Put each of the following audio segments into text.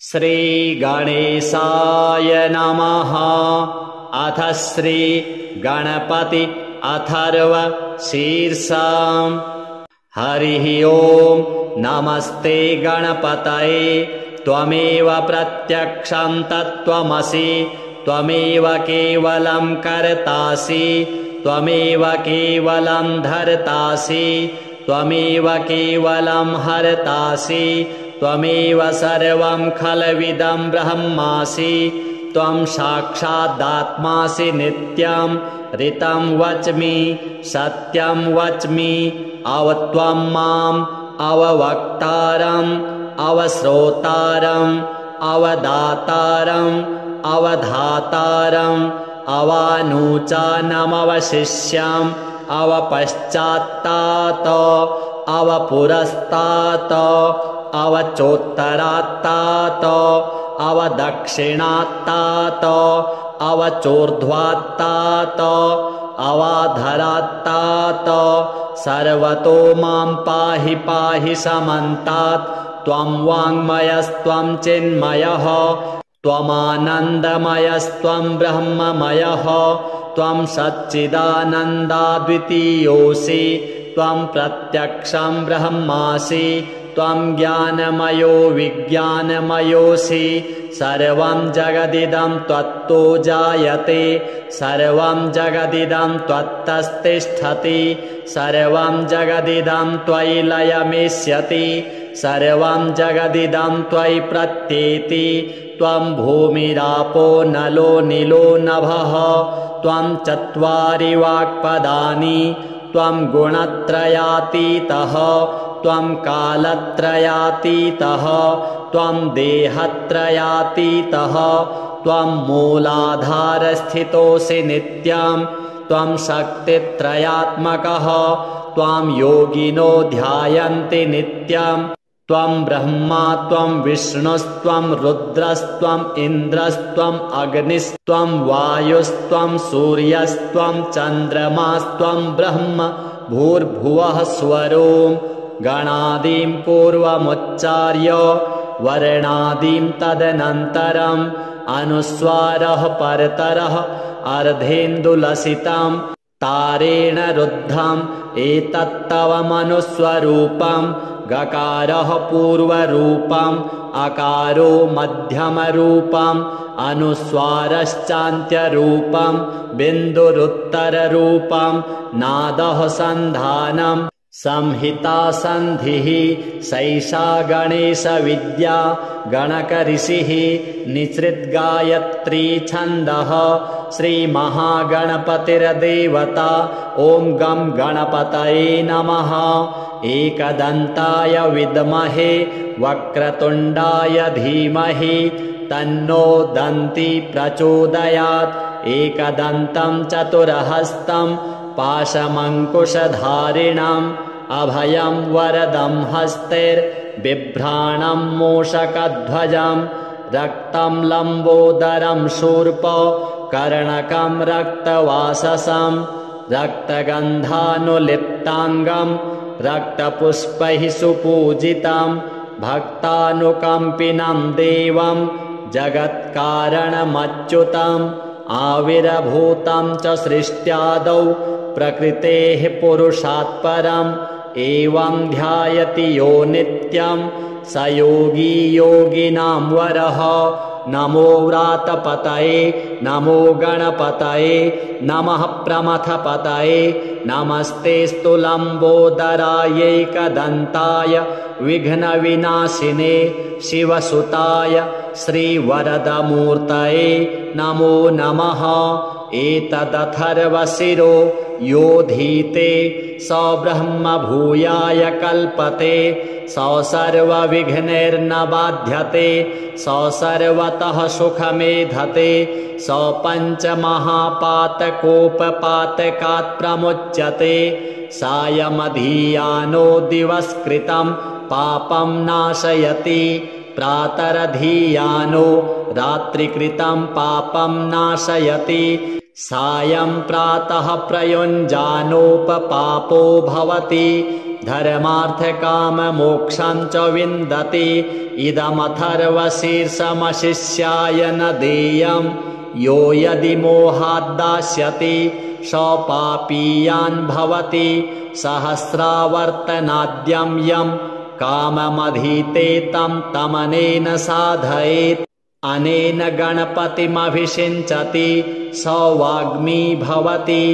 श्रीगणेशाय नमः। अथ श्री गणपति अथर्व शीर्षम्। हरिः ओम्। नमस्ते गणपतये। त्वमेव प्रत्यक्षं तत्त्वमसि। त्वमेव केवलं कर्तासि। त्वमेव केवलं धर्तासि। त्वमेव केवलं हर्तासि। त्वमेव सर्वं खलविदं ब्रह्मासि। त्वं साक्षादात्मासि नित्यं ऋतं वच्मि सत्यं वच्मि। त्वं माम् अववक्तारम् अवश्रोतारम् अवदातारम् अवधातारम् अवानुचानमवशिष्यम् अवपश्चात्तात अवपुरस्तात् अवचोत्तरात्तात अवदक्षिणात्तात अवचोर्ध्वात्तात अवाधरात्तात सर्वतो मां पाहि पाहि समन्तात्। त्वं वाङ्मयस्त्वं चिन्मयः त्वमानन्दमयस्त्वं ब्रह्ममयः। त्वं सच्चिदानन्दाद्वितीयोऽसि। त्वं प्रत्यक्षं ब्रह्मासि। त्वं ज्ञानमयो विज्ञानमयोऽसि। सर्वं जगदिदं त्वत्तो जायते। सर्वं जगदिदं त्वत्तस्तिष्ठति। सर्वं जगदिदं त्वयि लयमेष्यति। सर्वं जगदिदं त्वयि प्रत्येति। त्वं भूमिरापो नलो नीलो नभः। त्वं चत्वारि वाक्पदानि। त्वं गुणत्रयातीतः। त्वं कालत्रयातीतः। त्वं देहत्रयातीतः। त्वं मूलाधारस्थितोऽसि नित्यं। त्वं शक्तित्रयात्मकः। त्वां योगिनो ध्यायन्ति नित्यं। त्वं ब्रह्मा त्वं विष्णुस्त्वं रुद्रस्त्वं इन्द्रस्त्वं अग्निस्त्वं वायुस्त्वं सूर्यस्त्वं चन्द्रमास्त्वं ब्रह्म भूर्भुवः स्वरोम्। गणादिं पूर्वमुच्चार्य वर्णादिं तदनन्तरम् अनुस्वारः परतरः अर्धेन्दुलसितं तारेण रुद्धम् एतत्तव मनुस्वरूपम्। गकारः पूर्वरूपम् अकारो मध्यमरूपम् अनुस्वारश्चान्त्यरूपम् बिन्दुरुत्तररूपम् नादः सन्धानम् संहिता सन्धिः। सैषा गणेशविद्या गणकऋषिः निसृद्गायत्री छन्दः। श्रीमहागणपतिर्देवता। ॐ गं गणपतये नमः। एकदन्ताय विद्महे वक्रतुण्डाय धीमहि तन्नो दन्ती प्रचोदयात्। एकदन्तं चतुरहस्तं पाशमङ्कुशधारिणम् अभयं वरदं हस्तैर्बिभ्राणं मूषकध्वजम्। रक्तं लम्बोदरं शूर्प कर्णकं रक्तवाससं। रक्तगन्धानुलिप्ताङ्गं रक्तपुष्पैः सुपूजितं। भक्तानुकम्पिनं देवं जगत्कारणमच्युतम्। आविर्भूतं च सृष्ट्यादौ प्रकृतेः पुरुषात् परम्। एवं ध्यायति यो नित्यं स योगी योगिनां वरः। नमो व्रातपतये नमो गणपतये नमः प्रमथपतये। नमस्तेऽस्तु लम्बोदरायैकदन्ताय विघ्नविनाशिने शिवसुताय श्रीवरदमूर्तये नमो नमः। एतदथर्वशिरो योधीते स ब्रह्म भूयाय कल्पते। स सर्वविघ्नैर्न बाध्यते। स सर्वतः सुखमेधते। स पञ्चमहापातकोपपातकात् प्रमुच्यते। सायमधीयानो दिवस्कृतं पापं नाशयति। प्रातरधीयानो रात्रिकृतं पापं नाशयति। सायं प्रातः प्रयुञ्जानोपपापो भवति। धर्मार्थकाममोक्षं च विन्दति इदमथर्वशीर्षमशिष्याय न देयं यो यदि मोहाद्दास्यति स पापीयान् भवति सहस्रावर्तनाद्यं यं काममधीते तं तमनेन साधयेत् अनेन गणपतिमभिषिञ्चति स वाग्मी भवति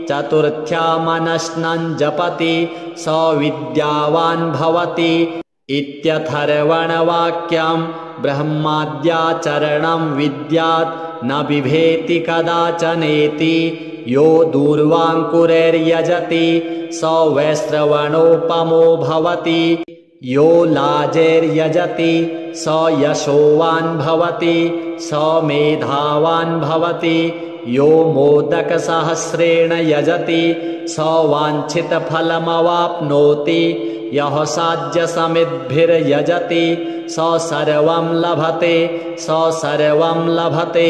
चतुर्थ्या मनस्नं जपति स विद्यावान् भवति इत्यथर्वणवाक्यं ब्रह्माद्याचरणं विद्यात् न बिभेति कदाचनेति यो दूर्वाङ्कुरैर्यजति स वैश्रवणोपमो भवति यो लाजैर्यजति स यशोवान् भवति स मेधावान् भवति यो मोदकसहस्रेण यजति स वाञ्छितफलमवाप्नोति यः साध्यसमिद्भिर्यजति स सर्वं लभते स सर्वं लभते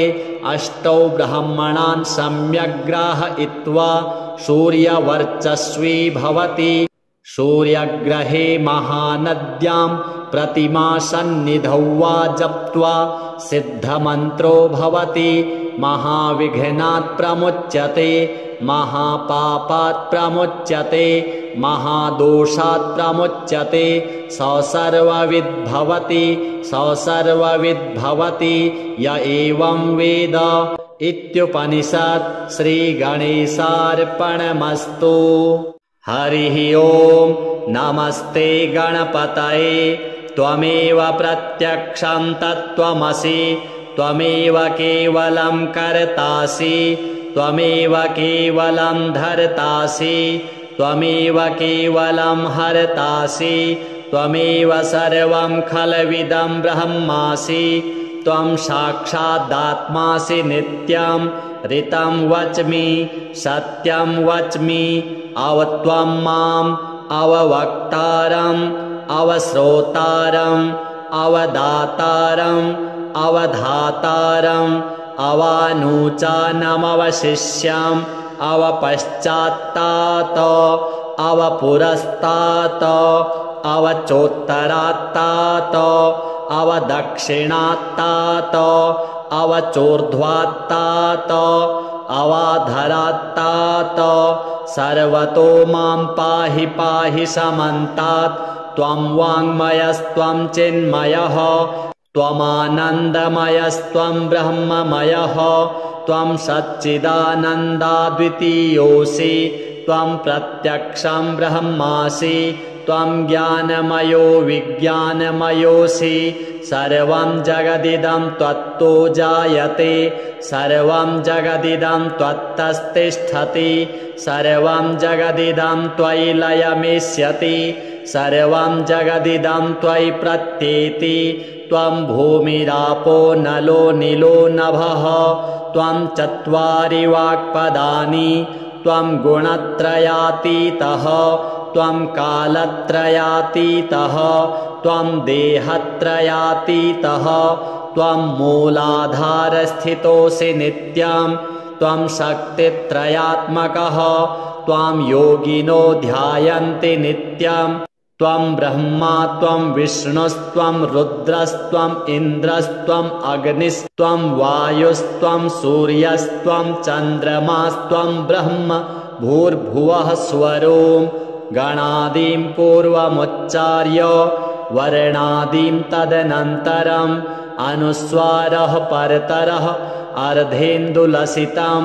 अष्टौ ब्राह्मणान् सम्यग्राहयित्वा सूर्यवर्चस्वी भवति सूर्यग्रहे महानद्यां प्रतिमासन्निधौ वा जप्त्वा सिद्धमन्त्रो भवति महाविघ्नात् प्रमुच्यते महापापात् प्रमुच्यते महादोषात् प्रमुच्यते स सर्वविद्भवति स सर्वविद्भवति य एवं वेद इत्युपनिषत् श्रीगणेशार्पणमस्तु। हरिः ओं नमस्ते गणपतये त्वमेव प्रत्यक्षं तत्त्वमसि त्वमेव केवलं कर्तासि त्वमेव केवलं धर्तासि त्वमेव केवलं हर्तासि त्वमेव सर्वं खलविदं ब्रह्मासि त्वं साक्षादात्मासि नित्यं ऋतं वच्मि सत्यं वच्मि अवत्वं माम् अववक्तारम् अवश्रोतारम् अवदातारम् अवधातारम् अवानूचानमवशिष्यम् अवपश्चात्तात अवपुरस्तात अवचोत्तरात्तात अवदक्षिणात्तात अवचोर्ध्वात्तात अवाधरात्तात सर्वतो मां पाहि पाहि समन्तात् त्वं वाङ्मयस्त्वं चिन्मयः त्वमानन्दमयस्त्वं ब्रह्ममयः त्वं सच्चिदानन्दाद्वितीयोऽसि त्वं प्रत्यक्षं ब्रह्मासि त्वं ज्ञानमयो विज्ञानमयोऽसि सर्वं जगदिदं त्वत्तो जायते सर्वं जगदिदं त्वत्तस्तिष्ठति सर्वं जगदिदं त्वयि लयमेष्यति सर्वं जगदिदं त्वयि प्रत्येति त्वं भूमिरापो नलो नीलो नभः त्वं चत्वारि वाक्पदानि त्वं गुणत्रयातीतः त्वं कालत्रयातीतः त्वं देहत्रयातीतः त्वं मूलाधारस्थितोऽसि नित्यं त्वं शक्तित्रयात्मकः त्वां योगिनो ध्यायन्ति नित्यं त्वं ब्रह्मा त्वं विष्णुस्त्वं रुद्रस्त्वम् इन्द्रस्त्वम् अग्निस्त्वं वायुस्त्वं सूर्यस्त्वं चन्द्रमास्त्वं ब्रह्म भूर्भुवः स्वरों गणादिं पूर्वमुच्चार्य वर्णादिं तदनन्तरम् अनुस्वारः परतरः अर्धेन्दुलसितं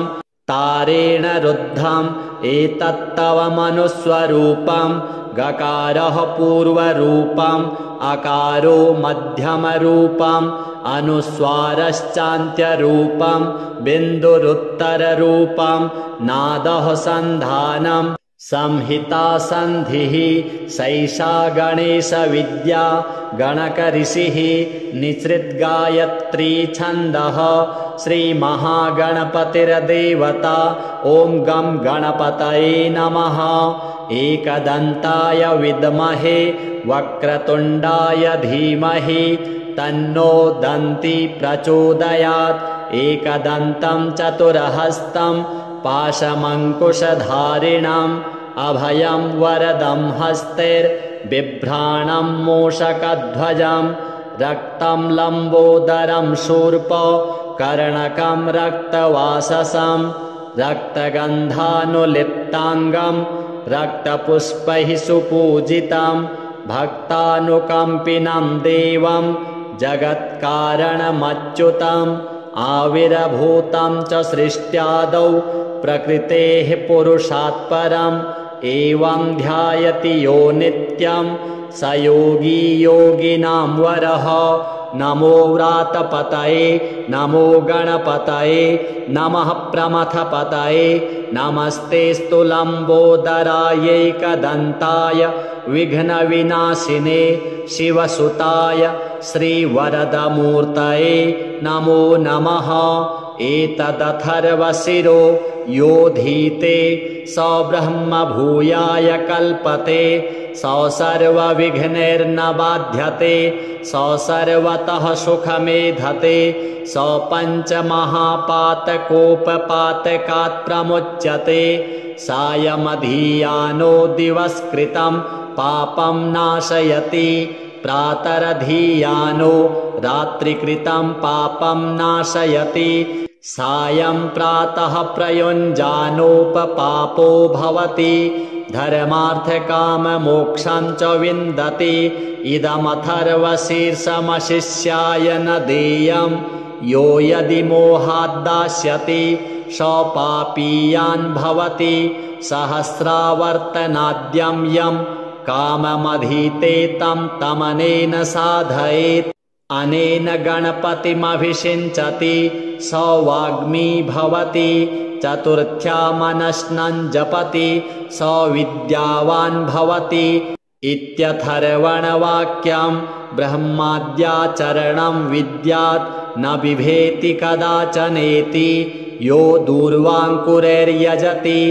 तारेण रुद्धम् एतत्तव मनुस्वरूपं गकारः पूर्वरूपम् अकारो मध्यमरूपम् अनुस्वारश्चान्त्यरूपम् बिन्दुरुत्तररूपम् नादः सन्धानम् संहिता सन्धिः सैषा गणेशविद्या गणकऋषिः निसृद्गायत्री छन्दः श्रीमहागणपतिर्देवता ॐ गं गणपतये नमः। एकदन्ताय विद्महे वक्रतुण्डाय धीमहि तन्नो दन्ती प्रचोदयात्। एकदन्तं चतुरहस्तं पाशमङ्कुशधारिणं अभयं वरदं हस्तैर्बिभ्राणं मूषकध्वजं रक्तं लम्बोदरं शूर्प कर्णकं रक्तवाससं रक्तगन्धानुलिप्ताङ्गं रक्तपुष्पैः सुपूजितं भक्तानुकम्पिनं देवं जगत्कारणमच्युतम् आविर्भूतं च सृष्ट्यादौ प्रकृतेः पुरुषात् परम् एवं ध्यायति यो नित्यं स योगी योगिनां वरः। नमो व्रातपतये नमो गणपतये नमः प्रमथपतये नमस्तेऽस्तु लम्बोदरायैकदन्ताय विघ्नविनाशिने शिवसुताय श्रीवरदमूर्तये नमो नमः। एतदथर्वशिरो योधीते स ब्रह्म भूयाय कल्पते स सर्वविघ्नैर्न बाध्यते स सर्वतः सुखमेधते स पञ्चमहापातकोपपातकात् प्रमुच्यते सायमधीयानो दिवस्कृतं पापं नाशयति प्रातरधीयानो रात्रिकृतं पापं नाशयति सायं प्रातः प्रयुञ्जानोपपापो भवति धर्मार्थकाममोक्षं च विन्दति इदमथर्वशीर्षमशिष्याय न देयं यो यदि मोहाद्दास्यति स पापीयान् भवति सहस्रावर्तनाद्यं यं काममधीते तं तमनेन साधयेत् अनेन गणपतिमभिषिञ्चति स वाग्मी भवति चतुर्थ्या मनस्नं जपति स विद्यावान् भवति इत्यथर्वणवाक्यं ब्रह्माद्याचरणं विद्यात् न बिभेति कदाचनेति यो दूर्वाङ्कुरैर्यजति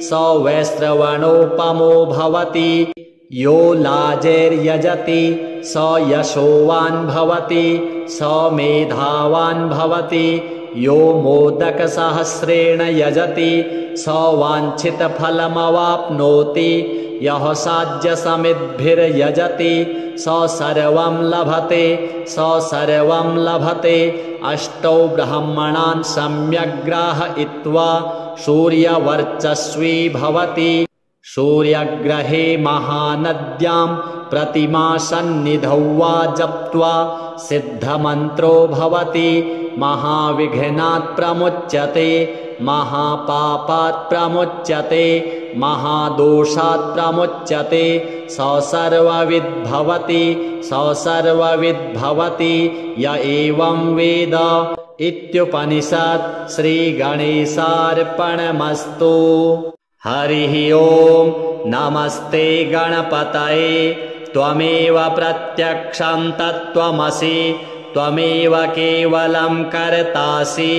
स वैश्रवणोपमो भवति यो लाजैर्यजति स यशोवान् भवति स मेधावान् भवति यो मोदकसहस्रेण यजति स वाञ्छितफलमवाप्नोति यः साध्यसमिद्भिर्यजति स सर्वं लभते स सर्वं लभते अष्टौ ब्राह्मणान् सम्यग्राहयित्वा सूर्यवर्चस्वी भवति सूर्यग्रहे महानद्यां प्रतिमासन्निधौ वा जप्त्वा सिद्धमन्त्रो भवति महाविघ्नात् प्रमुच्यते महापापात् प्रमुच्यते महादोषात् प्रमुच्यते स सर्वविद्भवति स सर्वविद्भवति य एवं वेद इत्युपनिषत्। श्रीगणेशार्पणमस्तु। हरिः ओम्। नमस्ते गणपतये त्वमेव प्रत्यक्षं तत्त्वमसि त्वमेव केवलं कर्तासि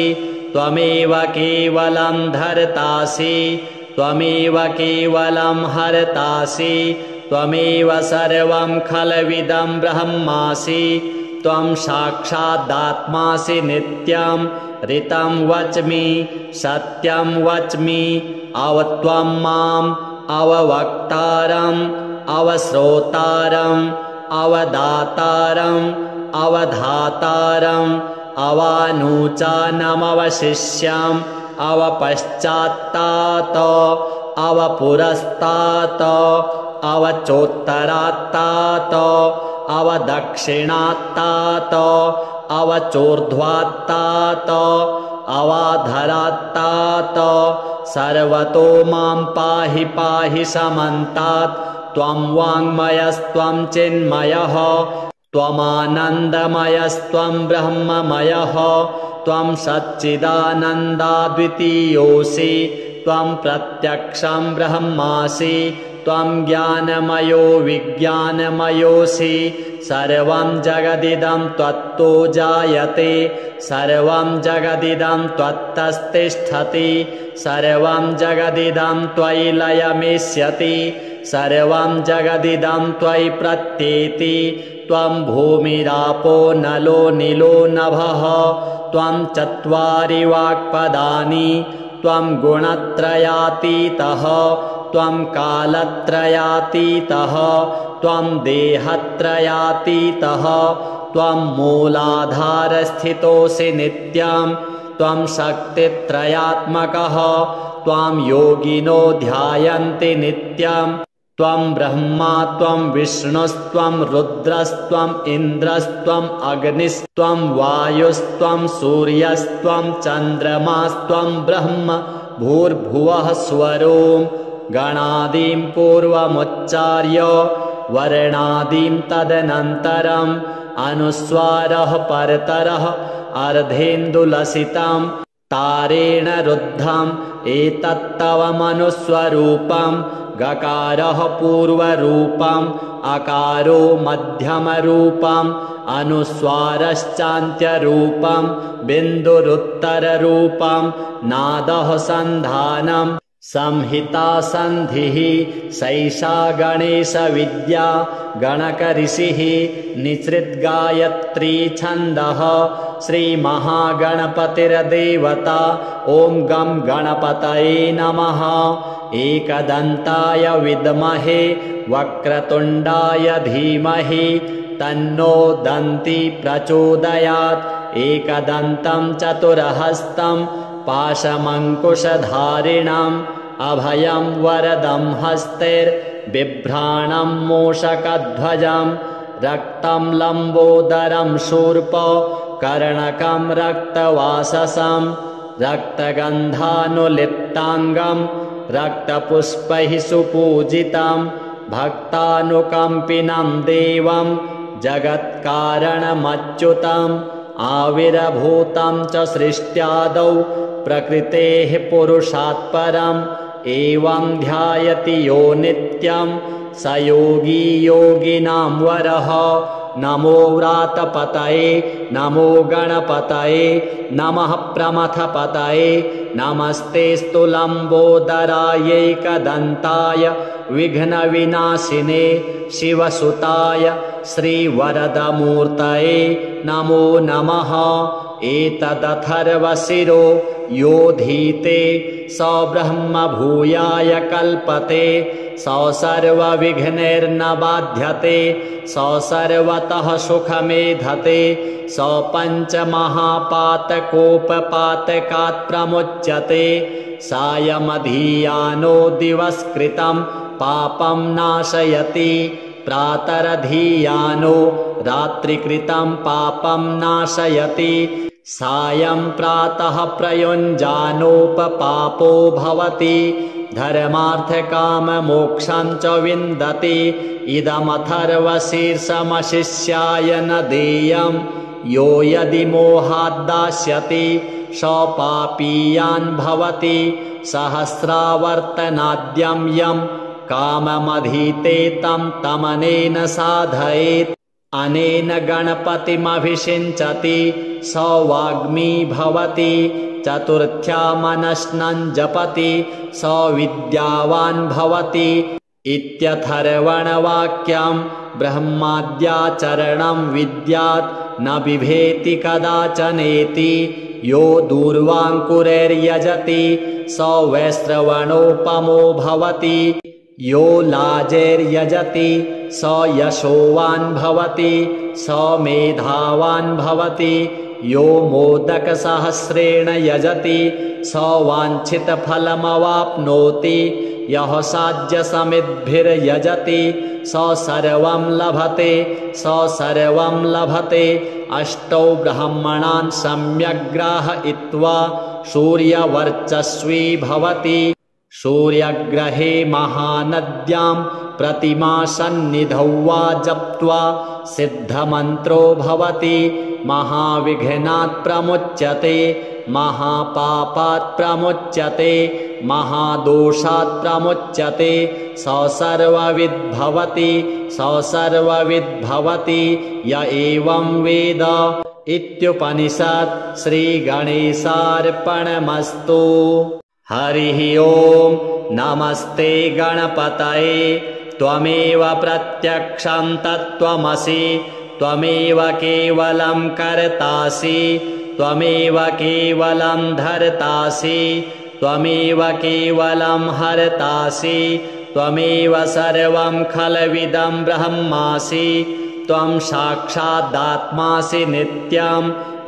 त्वमेव केवलं धर्तासि त्वमेव केवलं हर्तासि त्वमेव सर्वं खलविदं ब्रह्मासि त्वं साक्षादात्मासि नित्यं ऋतं वच्मि सत्यं वच्मि अवत्वं माम् अववक्तारम् अवश्रोतारम् अवदातारम् अवधातारम् अवानूचानमवशिष्यम् अवपश्चात्तात अवपुरस्तात अवचोत्तरात्तात अवदक्षिणात्तात अवचोर्ध्वात्तात अवाधरात्तात सर्वतो मां पाहि पाहि समन्तात् त्वं वाङ्मयस्त्वं चिन्मयः त्वमानन्दमयस्त्वं ब्रह्ममयः त्वं सच्चिदानन्दाद्वितीयोऽसि त्वं प्रत्यक्षं ब्रह्मासि त्वं ज्ञानमयो विज्ञानमयोऽसि सर्वं जगदिदं त्वत्तो जायते सर्वं जगदिदं त्वत्तस्तिष्ठति सर्वं जगदिदं त्वयि लयमेष्यति सर्वं जगदिदं त्वयि प्रत्येति त्वं भूमिरापो नलो नीलो नभः त्वं चत्वारि वाक्पदानि त्वं गुणत्रयातीतः त्वं कालत्रयातीतः त्वं देहत्रयातीतः त्वं मूलाधारस्थितोऽसि नित्यं त्वं शक्तित्रयात्मकः त्वां योगिनो ध्यायन्ति नित्यं त्वं ब्रह्मा त्वं विष्णुस्त्वं रुद्रस्त्वं इन्द्रस्त्वं अग्निस्त्वं वायुस्त्वं सूर्यस्त्वं चन्द्रमास्त्वं ब्रह्म भूर्भुवः स्वरों गणादीं पूर्वमुच्चार्य वर्णादीं तदनन्तरम् अनुस्वारः परतरः अर्धेन्दुलसितं तारेण रुद्धम् एतत्तव मनुस्वरूपम् गकारः पूर्वरूपम् अकारो मध्यमरूपम् अनुस्वारश्चान्त्यरूपम् बिन्दुरुत्तररूपम् नादः सन्धानम् संहिता सन्धिः सैषा गणेशविद्या गणकऋषिः निसृद्गायत्री छन्दः श्रीमहागणपतिर्देवता ॐ गं गणपतये नमः। एकदन्ताय विद्महे वक्रतुण्डाय धीमहि तन्नो दन्ती प्रचोदयात्। एकदन्तं चतुरहस्तं पाशमङ्कुशधारिणम् अभयं वरदं हस्तैर्बिभ्राणं मूषकध्वजं रक्तं लम्बोदरं शूर्प कर्णकं रक्तवाससं रक्तगन्धानुलिप्ताङ्गं रक्तपुष्पैः सुपूजितं भक्तानुकम्पिनं देवं जगत्कारणमच्युतम् आविर्भूतं च सृष्ट्यादौ प्रकृतेः पुरुषात् परम् एवं ध्यायति यो नित्यं स योगी योगिनां वरः। नमो व्रातपतये नमो गणपतये नमः प्रमथपतये नमस्तेऽस्तु लम्बोदरायैकदन्ताय विघ्नविनाशिने शिवसुताय श्रीवरदमूर्तये नमो नमः। एतदथर्वशिरो योधीते स ब्रह्म भूयाय कल्पते स सर्वविघ्नैर्न बाध्यते स सर्वतः सुखमेधते स पञ्चमहापातकोपपातकात् प्रमुच्यते सायमधीयानो दिवस्कृतं पापं नाशयति प्रातरधीयानो रात्रिकृतं पापं नाशयति सायं प्रातः प्रयुञ्जानोपपापो भवति धर्मार्थकाममोक्षं च विन्दति इदमथर्वशीर्षमशिष्याय न देयं यो यदि मोहाद्दास्यति स पापीयान् भवति सहस्रावर्तनाद्यं यं काममधीते तं तमनेन साधयेत् अनेन गणपतिमभिषिञ्चति स वाग्मी भवति चतुर्थ्या मनश्नं जपति स विद्यावान् भवति इत्यथर्वणवाक्यं ब्रह्माद्याचरणं विद्यात् न बिभेति कदाचनेति यो दूर्वाङ्कुरैर्यजति स वैश्रवणोपमो भवति यो लाजैर्यजति स यशोवान् भवति स मेधावान् भवति यो मोदकसहस्रेण यजति स वाञ्छितफलमवाप्नोति यः साध्यसमिद्भिर्यजति स सर्वं लभते स सर्वं लभते अष्टौ ब्राह्मणान् सम्यग्राहयित्वा सूर्यवर्चस्वी भवति सूर्यग्रहे महानद्यां प्रतिमासन्निधौ वा जप्त्वा सिद्धमन्त्रो भवति महाविघ्नात् प्रमुच्यते महापापात् प्रमुच्यते महादोषात् प्रमुच्यते स सर्वविद्भवति स सर्वविद्भवति य एवं वेद इत्युपनिषत्। श्रीगणेशार्पणमस्तु। हरिः ओं नमस्ते गणपतये त्वमेव प्रत्यक्षं तत्त्वमसि त्वमेव केवलं कर्तासि त्वमेव केवलं धर्तासि त्वमेव केवलं हर्तासि त्वमेव सर्वं खलविदं ब्रह्मासि त्वं साक्षादात्मासि नित्यं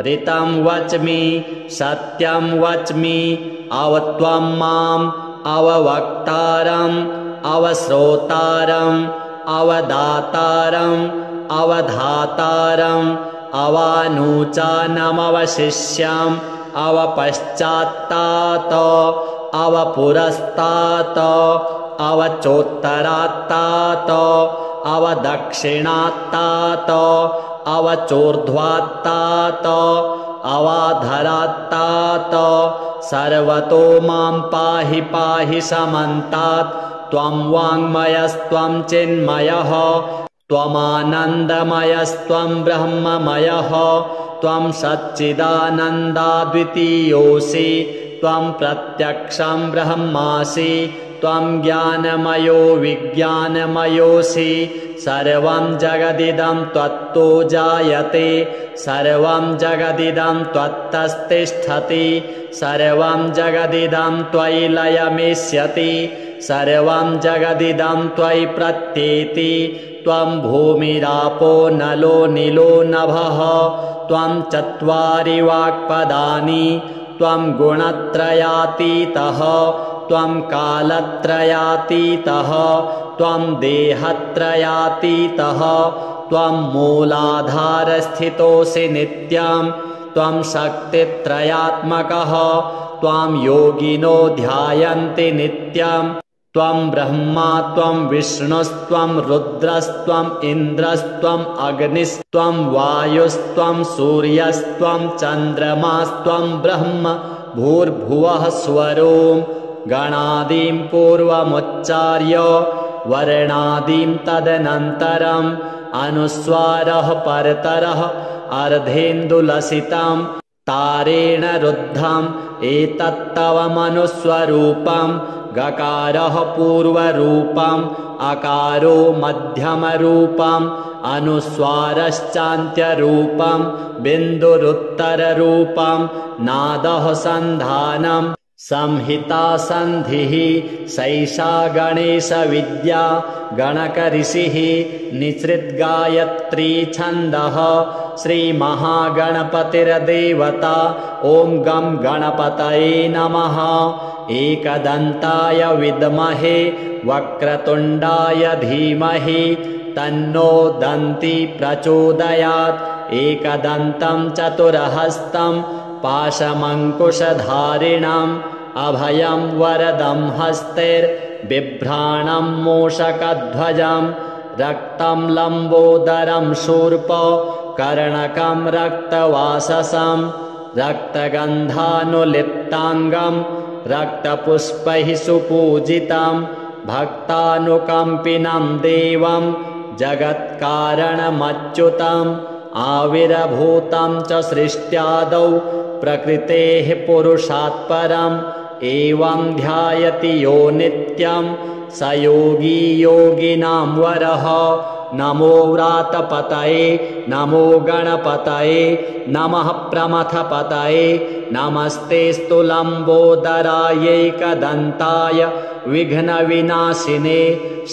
ऋतं वच्मि सत्यं वच्मि अवत्वं माम् अववक्तारम् अवश्रोतारम् अवदातारम् अवधातारम् अवानुचानमवशिष्यम् अवपश्चात्तात अवपुरस्तात् अवचोत्तरात्तात अवदक्षिणात्तात अवचोर्ध्वात्तात अवाधरात्तात सर्वतो मां पाहि पाहि समन्तात् त्वं वाङ्मयस्त्वं चिन्मयः त्वमानन्दमयस्त्वं ब्रह्ममयः त्वं सच्चिदानन्दाद्वितीयोऽसि त्वं प्रत्यक्षं ब्रह्मासि त्वं ज्ञानमयो विज्ञानमयोऽसि सर्वं जगदिदं त्वत्तो जायते सर्वं जगदिदं त्वत्तस्तिष्ठति सर्वं जगदिदं त्वयि लयमेष्यति सर्वं जगदिदं त्वयि प्रत्येति त्वं भूमिरापो नलो नीलो नभः त्वं चत्वारि वाक्पदानि त्वं गुणत्रयातीतः त्वं कालत्रयातीतः त्वं देहत्रयातीतः त्वं मूलाधारस्थितोऽसि नित्यं त्वं शक्तित्रयात्मकः त्वां योगिनो ध्यायन्ति नित्यं त्वं ब्रह्मा त्वं विष्णुस्त्वं रुद्रस्त्वम् इन्द्रस्त्वम् अग्निस्त्वं वायुस्त्वं सूर्यस्त्वं चन्द्रमास्त्वं ब्रह्म भूर्भुवः स्वरों गणादिं पूर्वमुच्चार्य वर्णादिं तदनन्तरम् अनुस्वारः परतरः अर्धेन्दुलसितं तारेण रुद्धम् एतत्तव मनुस्वरूपं गकारः पूर्वरूपम् अकारो मध्यमरूपम् अनुस्वारश्चान्त्यरूपम् बिन्दुरुत्तररूपम् नादः सन्धानम् संहिता सन्धिः सैषा गणेशविद्या गणकऋषिः निसृद्गायत्री छन्दः श्रीमहागणपतिर्देवता ॐ गं गणपतये नमः एकदन्ताय विद्महे वक्रतुण्डाय धीमहि तन्नो दन्ती प्रचोदयात् एकदन्तं चतुरहस्तं पाशमङ्कुशधारिणम् अभयं वरदं हस्तैर्बिभ्राणं मूषकध्वजं रक्तं लम्बोदरं शूर्प कर्णकं रक्तवाससं रक्तगन्धानुलिप्ताङ्गं रक्तपुष्पैः सुपूजितं भक्तानुकम्पिनं देवं जगत्कारणमच्युतम् आविर्भूतं च सृष्ट्यादौ प्रकृतेः पुरुषात् परम् एवं ध्यायति यो नित्यं स योगी योगिनां वरः नमो व्रातपतये नमो गणपतये नमः प्रमथपतये नमस्तेऽस्तु लम्बोदरायैकदन्ताय विघ्नविनाशिने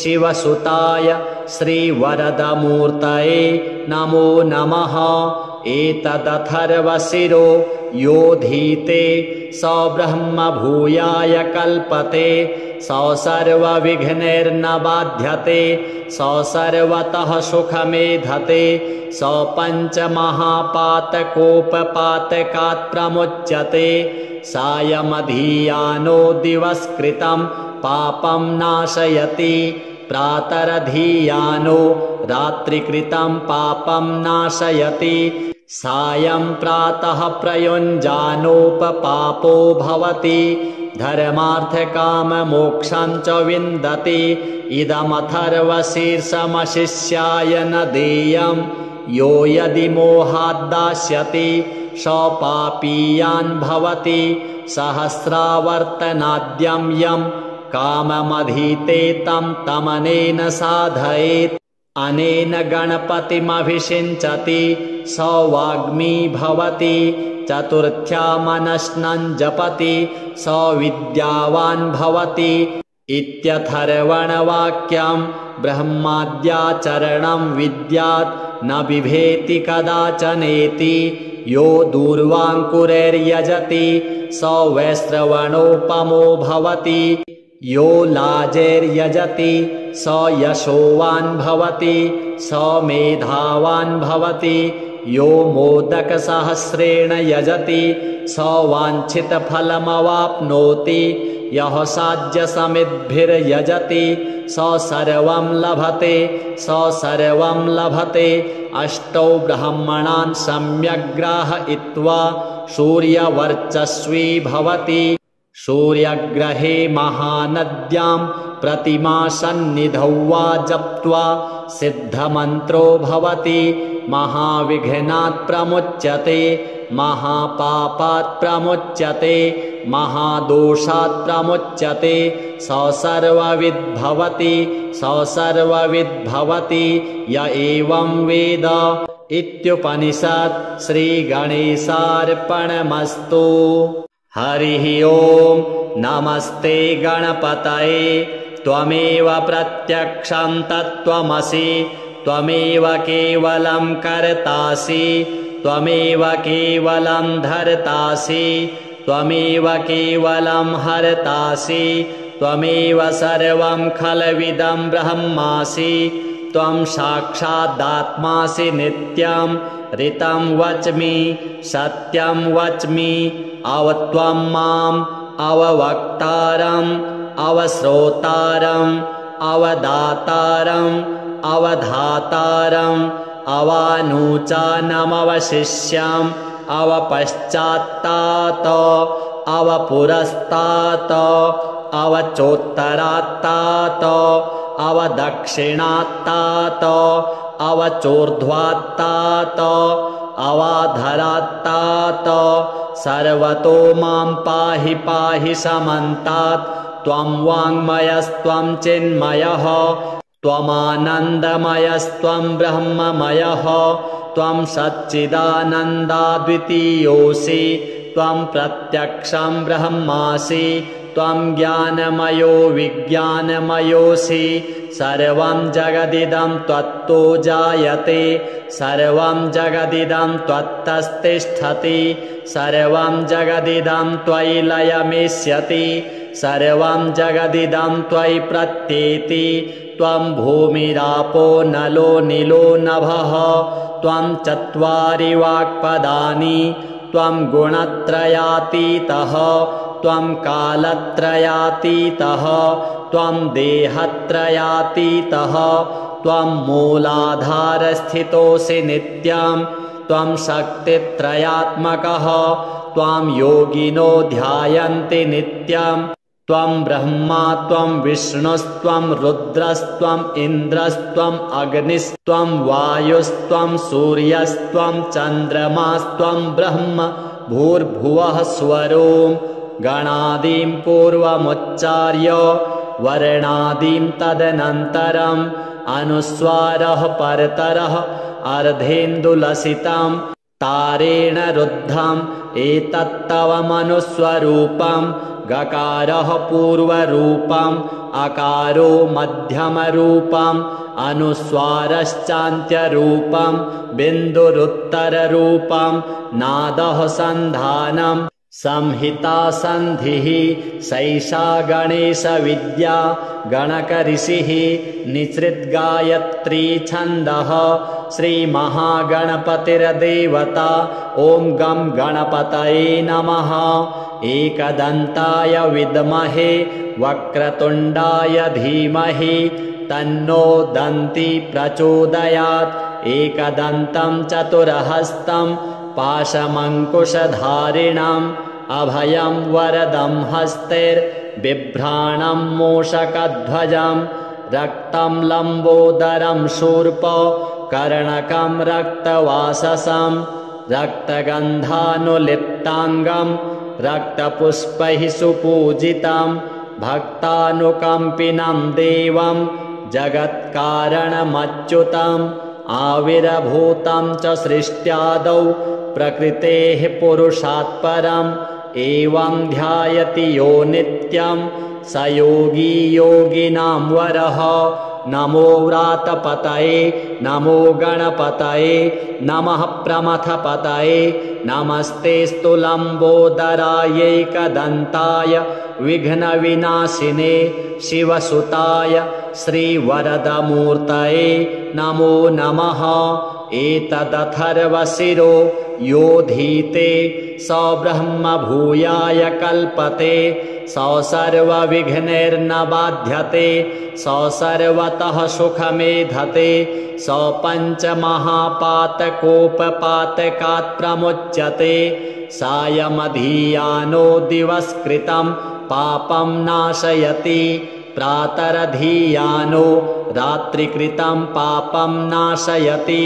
शिवसुताय श्रीवरदमूर्तये नमो नमः एतदथर्वशिरो योधीते स ब्रह्मभूयाय कल्पते स सर्वविघ्नैर्न बाध्यते स सर्वतः सुखमेधते स पञ्चमहापातकोपपातकात् प्रमुच्यते सायमधीयानो दिवस्कृतं पापं नाशयति प्रातरधीयानो रात्रिकृतं पापं नाशयति सायं प्रातः प्रयुञ्जानोपपापो भवति धर्मार्थकाममोक्षं च विन्दति इदमथर्वशीर्षमशिष्याय न देयं यो यदि मोहाद्दास्यति स पापीयान् भवति सहस्रावर्तनाद्यं यं काममधीते तं तमनेन साधयेत् अनेन गणपतिमभिषिञ्चति स वाग्मी भवति चतुर्थ्यामनश्नं जपति स विद्यावान् भवति इत्यथर्वणवाक्यं ब्रह्माद्याचरणं विद्यात् न बिभेति कदाचनेति यो दूर्वाङ्कुरैर्यजति स वैश्रवणोपमो भवति यो लाजैर्यजति स यशोवान् भवति स मेधावान् भवति यो मोदकसहस्रेण यजति स वाञ्छितफलमवाप्नोति यः साज्यसमिद्भिर्यजति स सर्वं लभते स सर्वं लभते अष्टौ ब्राह्मणान् सम्यग् ग्राहयित्वा सूर्यवर्चस्वी भवति सूर्यग्रहे महानद्यां प्रतिमासन्निधौ वा जप्त्वा सिद्धमन्त्रो भवति महाविघ्नात् प्रमुच्यते महापापात् प्रमुच्यते महादोषात् प्रमुच्यते स सर्वविद्भवति स सर्वविद्भवति य एवं वेद इत्युपनिषत् श्रीगणेशार्पणमस्तु। हरिः ओम् नमस्ते गणपतये त्वमेव प्रत्यक्षं तत्त्वमसि त्वमेव केवलं कर्तासि त्वमेव केवलं धर्तासि त्वमेव केवलं हर्तासि त्वमेव सर्वं खलविदं ब्रह्मासि त्वं साक्षादात्मासि नित्यं ऋतं वच्मि सत्यं वच्मि अवत्वं माम् अववक्तारम् अवश्रोतारम् अवदातारम् अवधातारम् अवानूचानमवशिष्यम् अवपश्चात्तात अवपुरस्तात अवचोत्तरात्तात अवदक्षिणात्तात अवचोर्ध्वात्तात अवाधरात्तात सर्वतो मां पाहि पाहि समन्तात् त्वं वाङ्मयस्त्वं चिन्मयः त्वमानन्दमयस्त्वं ब्रह्ममयः त्वं सच्चिदानन्दाद्वितीयोऽसि त्वं प्रत्यक्षं ब्रह्मासि त्वं ज्ञानमयो विज्ञानमयोऽसि सर्वं जगदिदं त्वत्तो जायते सर्वं जगदिदं त्वत्तस्तिष्ठति सर्वं जगदिदं त्वयि लयमेष्यति सर्वं जगदिदं त्वयि प्रत्येति त्वं भूमिरापो नलो नीलो नभः त्वं चत्वारि वाक्पदानि त्वं गुणत्रयातीतः त्वं कालत्रयातीतः त्वं देहत्रयातीतः त्वं मूलाधारस्थितोऽसि नित्यं त्वं शक्तित्रयात्मकः त्वां योगिनो ध्यायन्ति नित्यं त्वं ब्रह्मा त्वं विष्णुस्त्वं रुद्रस्त्वम् इन्द्रस्त्वम् अग्निस्त्वं वायुस्त्वं सूर्यस्त्वं चन्द्रमास्त्वं ब्रह्म भूर्भुवः स्वरों गणादिं पूर्वमुच्चार्य वर्णादिं तदनन्तरम् अनुस्वारः परतरः अर्धेन्दुलसितं तारेण रुद्धम् एतत्तव मनुस्वरूपम् गकारः पूर्वरूपम् अकारो मध्यमरूपम् अनुस्वारश्चान्त्यरूपम् बिन्दुरुत्तररूपम् नादः सन्धानम् संहिता सन्धिः सैषा गणेशविद्या गणकऋषिः निसृद्गायत्री छन्दः श्रीमहागणपतिर्देवता ॐ गं गणपतये नमः। एकदन्ताय विद्महे वक्रतुण्डाय धीमहि तन्नो दन्ती प्रचोदयात्। एकदन्तं चतुरहस्तं पाशमङ्कुशधारिणम् अभयं वरदं हस्तैर्बिभ्राणं मूषकध्वजं रक्तं लम्बोदरं शूर्प कर्णकं रक्तवाससं रक्तगन्धानुलिप्ताङ्गं रक्तपुष्पैः सुपूजितं भक्तानुकम्पिनं देवं जगत्कारणमच्युतम् आविर्भूतं च सृष्ट्यादौ प्रकृतेः पुरुषात् परम् एवं ध्यायति यो नित्यं स योगी योगिनां वरः। नमो व्रातपतये नमो गणपतये नमः प्रमथपतये नमस्तेऽस्तु लम्बोदरायैकदन्ताय विघ्नविनाशिने शिवसुताय श्रीवरदमूर्तये नमो नमः। एतदथर्वशिरो योधीते स ब्रह्म भूयाय कल्पते स सर्वविघ्नैर्न बाध्यते स सर्वतः सुखमेधते स पञ्चमहापातकोपपातकात् प्रमुच्यते सायमधीयानो दिवस्कृतं पापं नाशयति प्रातरधीयानो रात्रिकृतं पापं नाशयति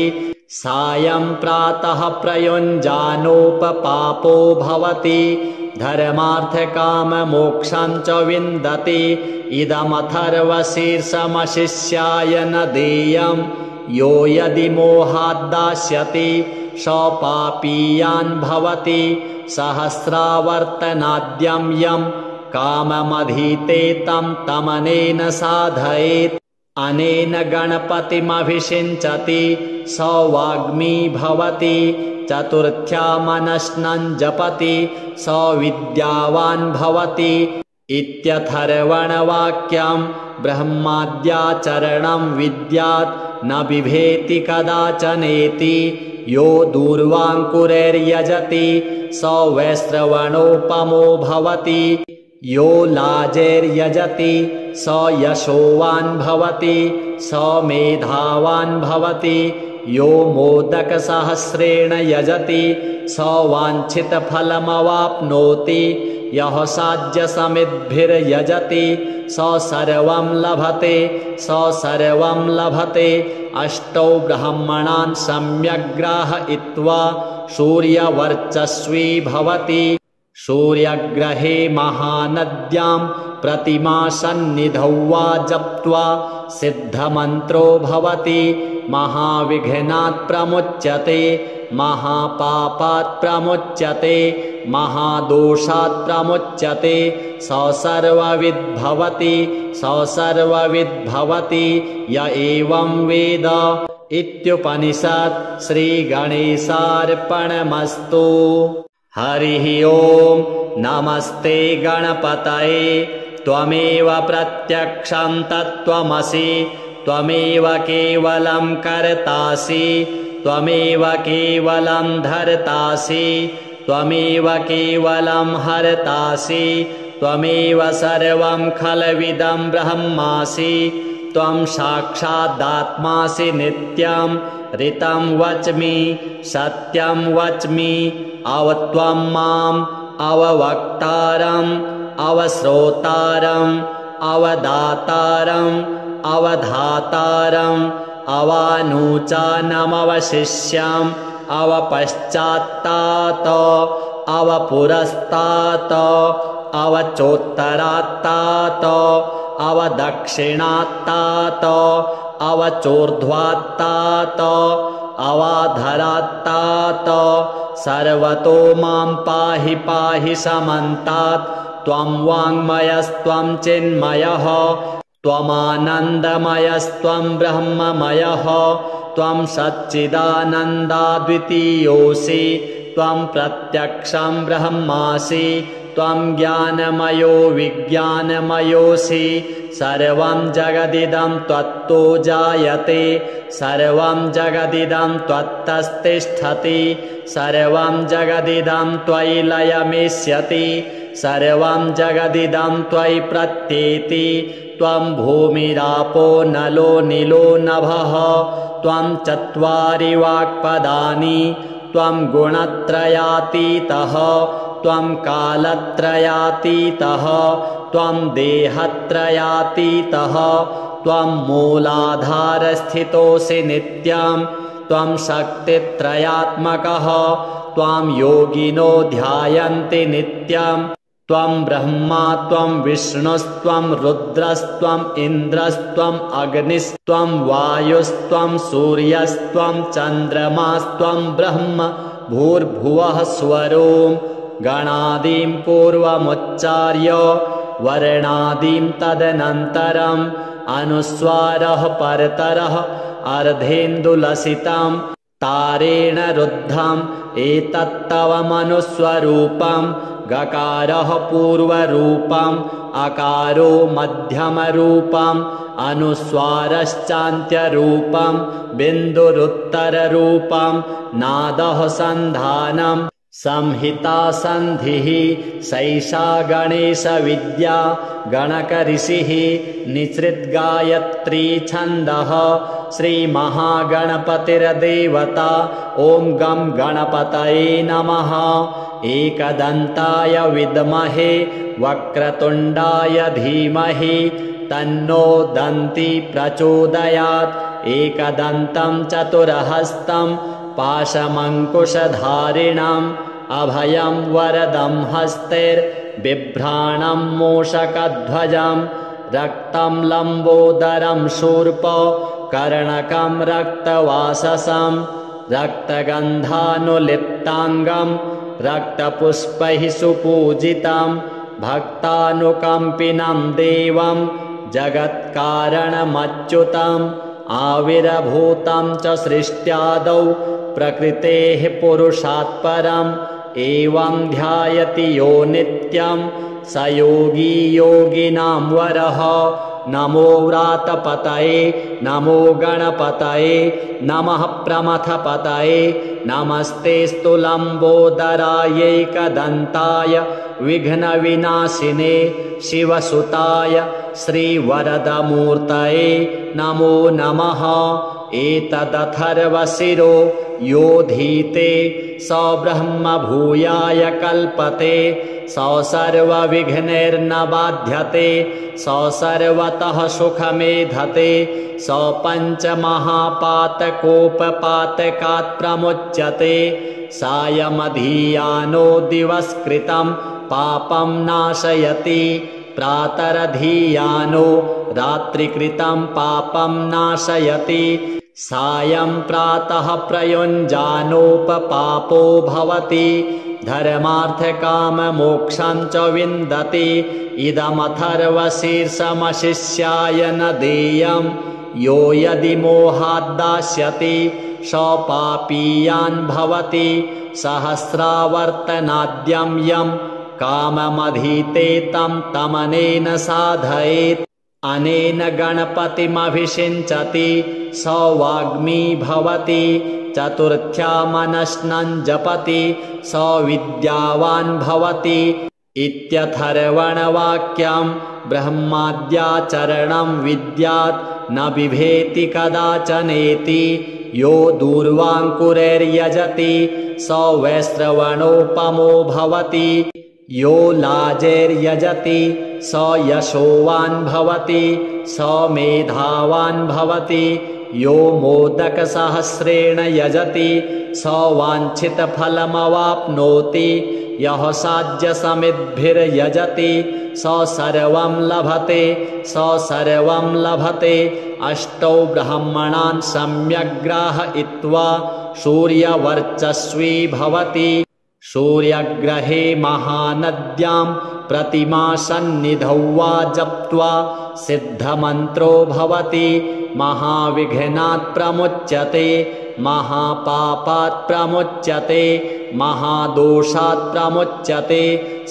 सायं प्रातः प्रयुञ्जानोपपापो भवति धर्मार्थकाममोक्षं च विन्दति इदमथर्वशीर्षमशिष्याय न देयं यो यदि मोहाद्दास्यति स पापीयान् भवति सहस्रावर्तनाद्यं यं काममधीते तं तमनेन साधयेत् अनेन गणपतिमभिषिञ्चति स वाग्मी भवति चतुर्थ्या मनस्नं जपति स विद्यावान् भवति इत्यथर्वणवाक्यं ब्रह्माद्याचरणं विद्यात् न बिभेति कदाचनेति यो दूर्वाङ्कुरैर्यजति स वैश्रवणोपमो भवति यो लाजैर्यजति स यशोवान् भवति स मेधावान् भवति यो मोदकसहस्रेण यजति स वाञ्छितफलमवाप्नोति यः साज्यसमिद्भिर्यजति स सर्वं लभते स सर्वं लभते। अष्टौ ब्राह्मणान् सम्यग् ग्राहयित्वा सूर्यवर्चस्वी भवति सूर्यग्रहे महानद्यां प्रतिमासन्निधौ वा जप्त्वा सिद्धमन्त्रो भवति महाविघ्नात् प्रमुच्यते महापापात् प्रमुच्यते महादोषात् प्रमुच्यते स सर्वविद् भवति स सर्वविद् भवति य एवं वेद इत्युपनिषत्। श्रीगणेशार्पणमस्तु। हरिः ओम्। नमस्ते गणपतये त्वमेव प्रत्यक्षं तत्त्वमसि त्वमेव केवलं कर्तासि त्वमेव केवलं धर्तासि त्वमेव केवलं हर्तासि त्वमेव सर्वं खलविदं ब्रह्मासि त्वं साक्षादात्मासि नित्यं ऋतं वच्मि सत्यं वच्मि अवत्वं माम् अववक्तारम् अवश्रोतारम् अवदातारम् अवधातारम् अवानूचानमवशिष्यम् अवपश्चात्तात अवपुरस्तात अवचोत्तरात्तात अवदक्षिणात्तात अवचोर्ध्वात्तात अवाधरात्तात सर्वतो मां पाहि पाहि समन्तात् त्वं वाङ्मयस्त्वं चिन्मयः त्वमानन्दमयस्त्वं ब्रह्ममयः त्वं सच्चिदानन्दाद्वितीयोऽसि त्वं प्रत्यक्षं ब्रह्मासि त्वं ज्ञानमयो विज्ञानमयोऽसि सर्वं जगदिदं त्वत्तो जायते सर्वं जगदिदं त्वत्तस्तिष्ठति सर्वं जगदिदं त्वयि लयमेष्यति सर्वं जगदिदं त्वयि प्रत्येति त्वं भूमिरापो नलो नीलो नभः त्वं चत्वारि वाक्पदानि त्वं गुणत्रयातीतः त्वं कालत्रयातीतः त्वं देहत्रयातीतः त्वं मूलाधारस्थितोऽसि नित्यं त्वं शक्तित्रयात्मकः त्वां योगिनो ध्यायन्ति नित्यं त्वं ब्रह्मा त्वं विष्णुस्त्वं रुद्रस्त्वं इन्द्रस्त्वं अग्निस्त्वं वायुस्त्वं सूर्यस्त्वं चन्द्रमास्त्वं ब्रह्म भूर्भुवः स्वरों गणादिं पूर्वमुच्चार्य वर्णादिं तदनन्तरम् अनुस्वारः परतरः अर्धेन्दुलसितं तारेण रुद्धम् एतत्तवमनुस्वरूपं गकारः पूर्वरूपम् अकारो मध्यमरूपम् अनुस्वारश्चान्त्यरूपम् बिन्दुरुत्तररूपम् नादः सन्धानम् संहिता सन्धिः सैषा गणेशविद्या गणकऋषिः निसृद्गायत्री छन्दः श्रीमहागणपतिर्देवता ॐ गं गणपतये नमः। एकदन्ताय विद्महे वक्रतुण्डाय धीमहि तन्नो दन्ती प्रचोदयात्। एकदन्तं चतुरहस्तं पाशमङ्कुशधारिणम् अभयं वरदं हस्तैर्बिभ्राणं मूषकध्वजं रक्तं लम्बोदरं शूर्प कर्णकं रक्तवाससं रक्तगन्धानुलिप्ताङ्गं रक्तपुष्पैः सुपूजितं भक्तानुकम्पिनं देवं जगत्कारणमच्युतम् आविर्भूतं च सृष्ट्यादौ प्रकृतेः पुरुषात् परम् एवं ध्यायति यो नित्यं स योगी योगिनां वरः। नमो व्रातपतये नमो गणपतये नमः प्रमथपतये नमस्तेऽस्तु लम्बोदरायैकदन्ताय विघ्नविनाशिने शिवसुताय श्रीवरदमूर्तये नमो नमः। एतदथर्वशिरो योधीते स ब्रह्म भूयाय कल्पते स सर्वविघ्नैर्न बाध्यते स सर्वतः सुखमेधते स पञ्चमहापातकोपपातकात् प्रमुच्यते सायमधीयानो दिवस्कृतं पापं नाशयति प्रातरधीयानो रात्रिकृतं पापं नाशयति सायं प्रातः प्रयुञ्जानोपपापो भवति धर्मार्थकाममोक्षं च विन्दति इदमथर्वशीर्षमशिष्याय न देयं यो यदि मोहाद्दास्यति स पापीयान् भवति सहस्रावर्तनाद्यं यं काममधीते तं तमनेन साधयेत् अनेन गणपतिमभिषिञ्चति स वाग्मी भवति चतुर्थ्या मनस्नं जपति स विद्यावान् भवति इत्यथर्वणवाक्यं ब्रह्माद्याचरणं विद्यात् न बिभेति कदाचनेति यो दूर्वाङ्कुरैर्यजति स वैश्रवणोपमो भवति यो लाजैर्यजति स यशोवान् भवति स मेधावान् भवति यो मोदकसहस्रेण यजति स वाञ्छितफलमवाप्नोति यः साध्यसमिद्भिर्यजति स सर्वं लभते स सर्वं लभते अष्टौ ब्राह्मणान् सम्यग्राहयित्वा सूर्यवर्चस्वी भवति सूर्यग्रहे महानद्यां प्रतिमासन्निधौ वा जप्त्वा सिद्धमन्त्रो भवति महाविघ्नात् प्रमुच्यते महापापात् प्रमुच्यते महादोषात् प्रमुच्यते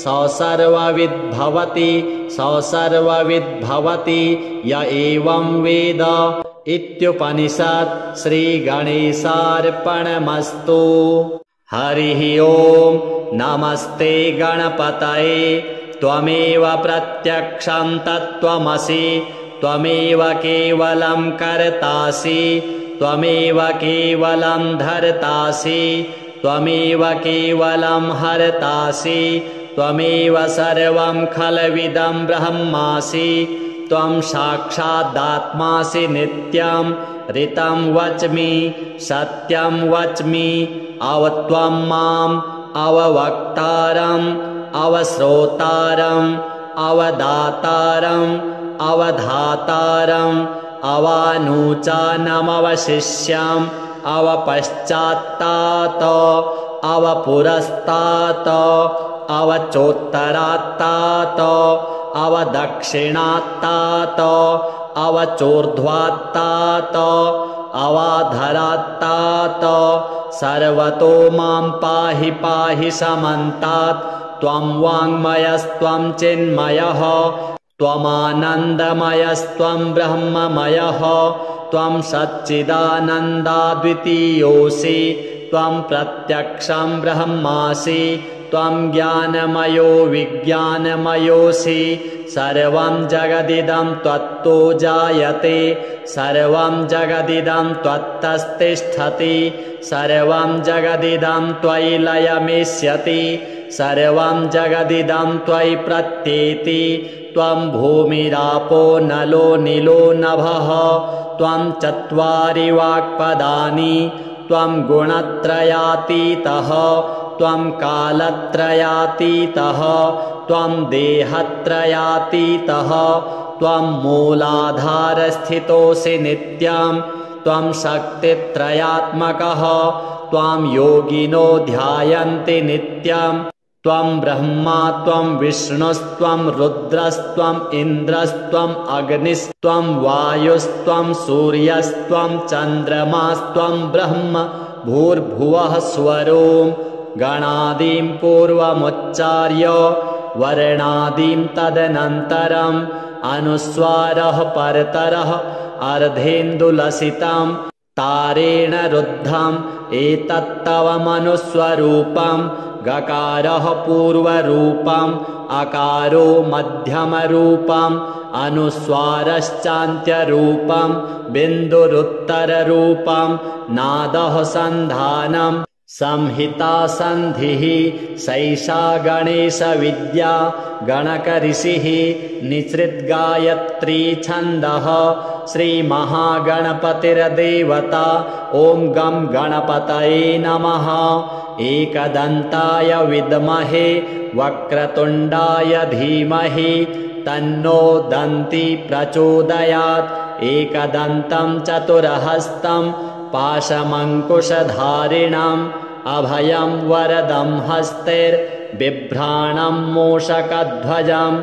स सर्वविद्भवति स सर्वविद्भवति य एवं वेद इत्युपनिषत्। श्रीगणेशार्पणमस्तु। हरिः ओं नमस्ते गणपतये त्वमेव प्रत्यक्षं तत्त्वमसि त्वमेव केवलं कर्तासि त्वमेव केवलं धर्तासि त्वमेव केवलं हर्तासि त्वमेव सर्वं खलविदं ब्रह्मासि त्वं साक्षादात्मासि नित्यं ऋतं वच्मि सत्यं वच्मि अवत्वं माम् अववक्तारम् अवश्रोतारम् अवदातारम् अवधातारम् अवानुचानमवशिष्यम् अवपश्चात्तात अवपुरस्तात् अवचोत्तरात्तात् अवदक्षिणात्तात् अवचोर्ध्वात्तात् अवाधरात्तात् सर्वतो मां पाहि पाहि समन्तात् त्वं वाङ्मयस्त्वं चिन्मयः त्वमानन्दमयस्त्वं ब्रह्ममयः त्वं सच्चिदानन्दाद्वितीयोऽसि त्वं प्रत्यक्षं ब्रह्मासि त्वं ज्ञानमयो विज्ञानमयोऽसि सर्वं जगदिदं त्वत्तो जायते सर्वं जगदिदं त्वत्तस्तिष्ठति सर्वं जगदिदं त्वयि लयमिष्यति सर्वं जगदिदं त्वयि प्रत्येति त्वं भूमिरापो नलो नीलो नभः त्वं चत्वारि वाक्पदानि त्वं गुणत्रयातीतः त्वं कालत्रयातीतः त्वं देहत्रयातीतः त्वं मूलाधारस्थितोऽसि नित्यं त्वं शक्तित्रयात्मकः त्वां योगिनो ध्यायन्ति नित्यं त्वं ब्रह्मा त्वं विष्णुस्त्वं रुद्रस्त्वं इन्द्रस्त्वं अग्निस्त्वं वायुस्त्वं सूर्यस्त्वं चन्द्रमास्त्वं ब्रह्म भूर्भुवः स्वरों गणादिं पूर्वमुच्चार्य वर्णादिं तदनन्तरम् अनुस्वारः परतरः अर्धेन्दुलसितं तारेण रुद्धम् एतत्तव मनुस्वरूपं गकारः पूर्वरूपम् अकारो मध्यमरूपम् अनुस्वारश्चान्त्यरूपम् बिन्दुरुत्तररूपम् नादः सन्धानम् संहिता सन्धिः सैषा गणेशविद्या गणकऋषिः निसृद्गायत्री छन्दः श्रीमहागणपतिर्देवता ॐ गं गणपतये नमः एकदन्ताय विद्महे वक्रतुण्डाय धीमहि तन्नो दन्ती प्रचोदयात् एकदन्तं चतुरहस्तं पाशमङ्कुशधारिणम् अभयं वरदं हस्तैर्बिभ्राणं मूषकध्वजं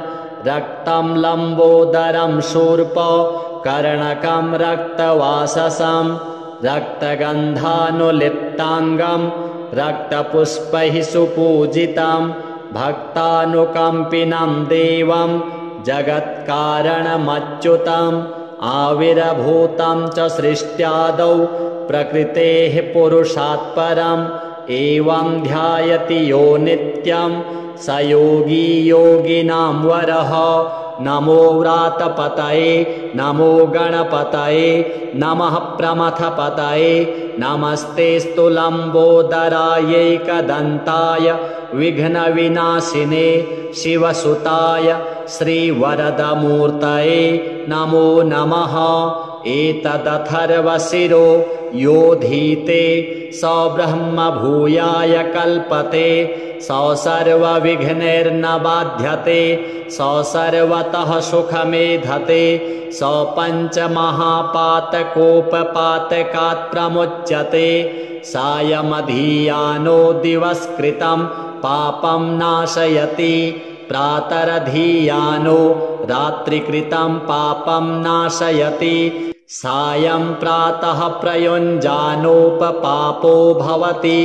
रक्तं लम्बोदरं शूर्प कर्णकं रक्तवाससं रक्तगन्धानुलिप्ताङ्गं रक्तपुष्पैः सुपूजितं भक्तानुकम्पिनं देवं जगत्कारणमच्युतम् आविर्भूतं च सृष्ट्यादौ प्रकृतेः पुरुषात् परम् एवं ध्यायति यो नित्यं स योगी योगिनां वरः नमो व्रातपतये नमो गणपतये नमः प्रमथपतये नमस्तेऽस्तु लम्बोदरायैकदन्ताय विघ्नविनाशिने शिवसुताय श्रीवरदमूर्तये नमो नमः एतदथर्वशिरो योधीते स ब्रह्म भूयाय कल्पते स सर्वविघ्नैर्न बाध्यते स सर्वतः सुखमेधते स पञ्चमहापातकोपपातकात् प्रमुच्यते सायमधीयानो दिवस्कृतं पापं नाशयति प्रातरधीयानो रात्रिकृतं पापं नाशयति सायं प्रातः प्रयुञ्जानोपपापो भवति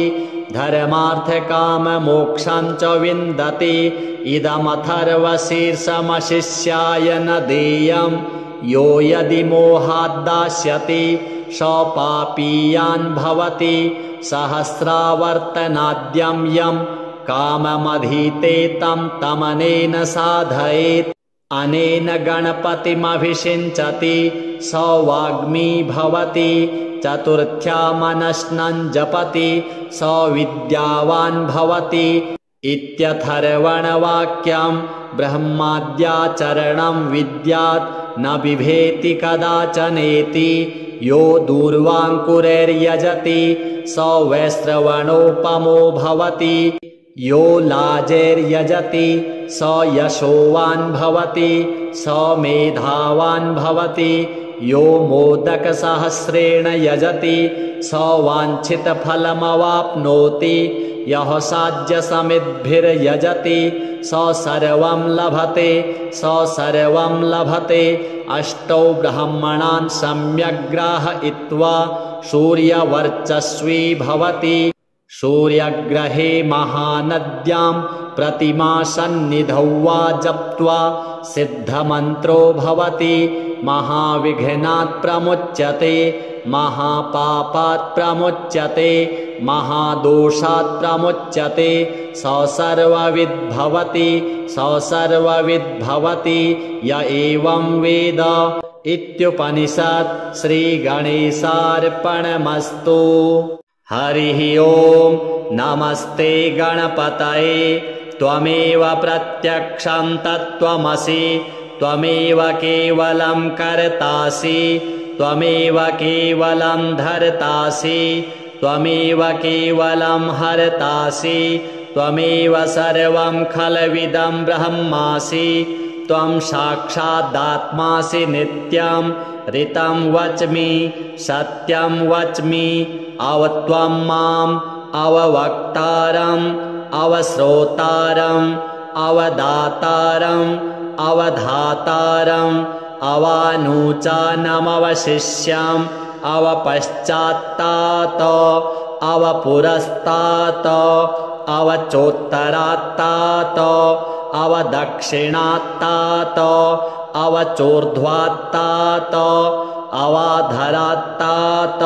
धर्मार्थकाममोक्षं च विन्दति इदमथर्वशीर्षमशिष्याय न देयं यो यदि मोहाद्दास्यति स पापीयान् भवति सहस्रावर्तनाद्यं यं काममधीते तं तमनेन साधयेत् अनेन गणपतिमभिषिञ्चति स वाग्मी भवति चतुर्थ्या मनस्नं जपति स विद्यावान् भवति इत्यथर्वणवाक्यं ब्रह्माद्याचरणं विद्यात् न बिभेति कदाचनेति यो दूर्वाङ्कुरैर्यजति स वैश्रवणोपमो भवति यो लाजैर्यजति स यशोवान् भवति स मेधावान् भवति यो मोदकसहस्रेण यजति स वाञ्छितफलमवाप्नोति यः साज्यसमिद्भिर्यजति स सर्वं लभते अष्टौ ब्राह्मणान् सम्यग् ग्राहयित्वा सूर्यवर्चस्वी भवति सूर्यग्रहे महानद्यां प्रतिमासन्निधौ वा जप्त्वा सिद्धमन्त्रो भवति महाविघ्नात् प्रमुच्यते महापापात् प्रमुच्यते महादोषात् प्रमुच्यते स सर्वविद्भवति य एवं वेद इत्युपनिषत् श्रीगणेशार्पणमस्तु। हरिः ओम् नमस्ते गणपतये त्वमेव प्रत्यक्षं तत्त्वमसि त्वमेव केवलं कर्तासि त्वमेव केवलं धर्तासि त्वमेव केवलं हर्तासि त्वमेव सर्वं खलविदं ब्रह्मासि त्वं साक्षादात्मासि नित्यं ऋतं वच्मि सत्यं वच्मि अवत्वं माम् अववक्तारम् अवश्रोतारम् अवदातारम् अवधातारम् अवानूचानमवशिष्यम् अवपश्चात्तात अवपुरस्तात अवचोत्तरात्तात अवदक्षिणात्तात अवचोर्ध्वात्तात अवाधरात्तात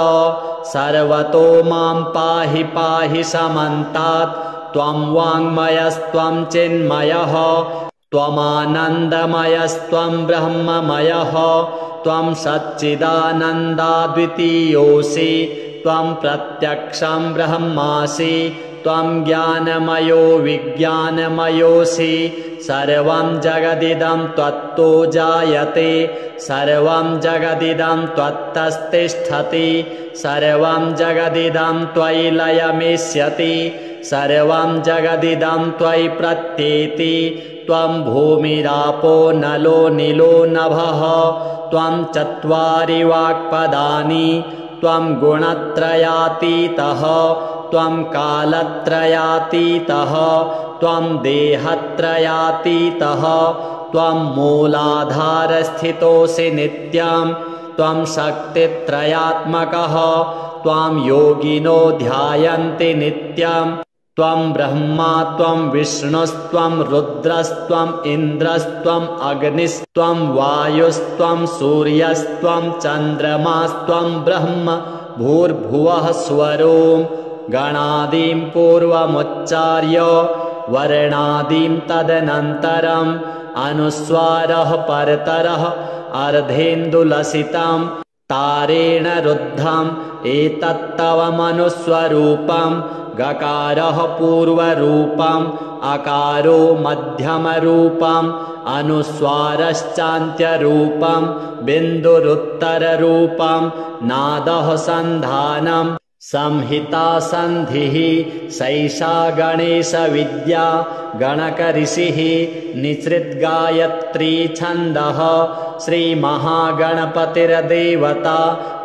सर्वतो मां पाहि पाहि समन्तात् त्वं वाङ्मयस्त्वं चिन्मयः त्वमानन्दमयस्त्वं ब्रह्ममयः त्वं सच्चिदानन्दाद्वितीयोऽसि त्वं प्रत्यक्षं ब्रह्मासि त्वं ज्ञानमयो विज्ञानमयोऽसि सर्वं जगदिदं त्वत्तो जायते सर्वं जगदिदं त्वत्तस्तिष्ठति सर्वं जगदिदं त्वयि लयमेष्यति सर्वं जगदिदं त्वयि प्रत्येति त्वं भूमिरापो नलो नीलो नभः त्वं चत्वारि वाक्पदानि त्वं गुणत्रयातीतः त्वं कालत्रयातीतः त्वं देहत्रयातीतः त्वं मूलाधारस्थितोऽसि नित्यं त्वं शक्तित्रयात्मकः त्वां योगिनो ध्यायन्ति नित्यं त्वं ब्रह्मा त्वं विष्णुस्त्वं रुद्रस्त्वम् इन्द्रस्त्वम् अग्निस्त्वं वायुस्त्वं सूर्यस्त्वं चन्द्रमास्त्वं ब्रह्म भूर्भुवः स्वरों गणादिं पूर्वमुच्चार्य वर्णादिं तदनन्तरम् अनुस्वारः परतरः अर्धेन्दुलसितं तारेण रुद्धम् एतत्तव मनुस्वरूपम् गकारः पूर्वरूपम् अकारो मध्यमरूपम् अनुस्वारश्चान्त्यरूपम् बिन्दुरुत्तररूपम् नादः सन्धानम् संहिता सन्धिः सैषा गणेशविद्या गणकऋषिः निसृद्गायत्री छन्दः श्रीमहागणपतिर्देवता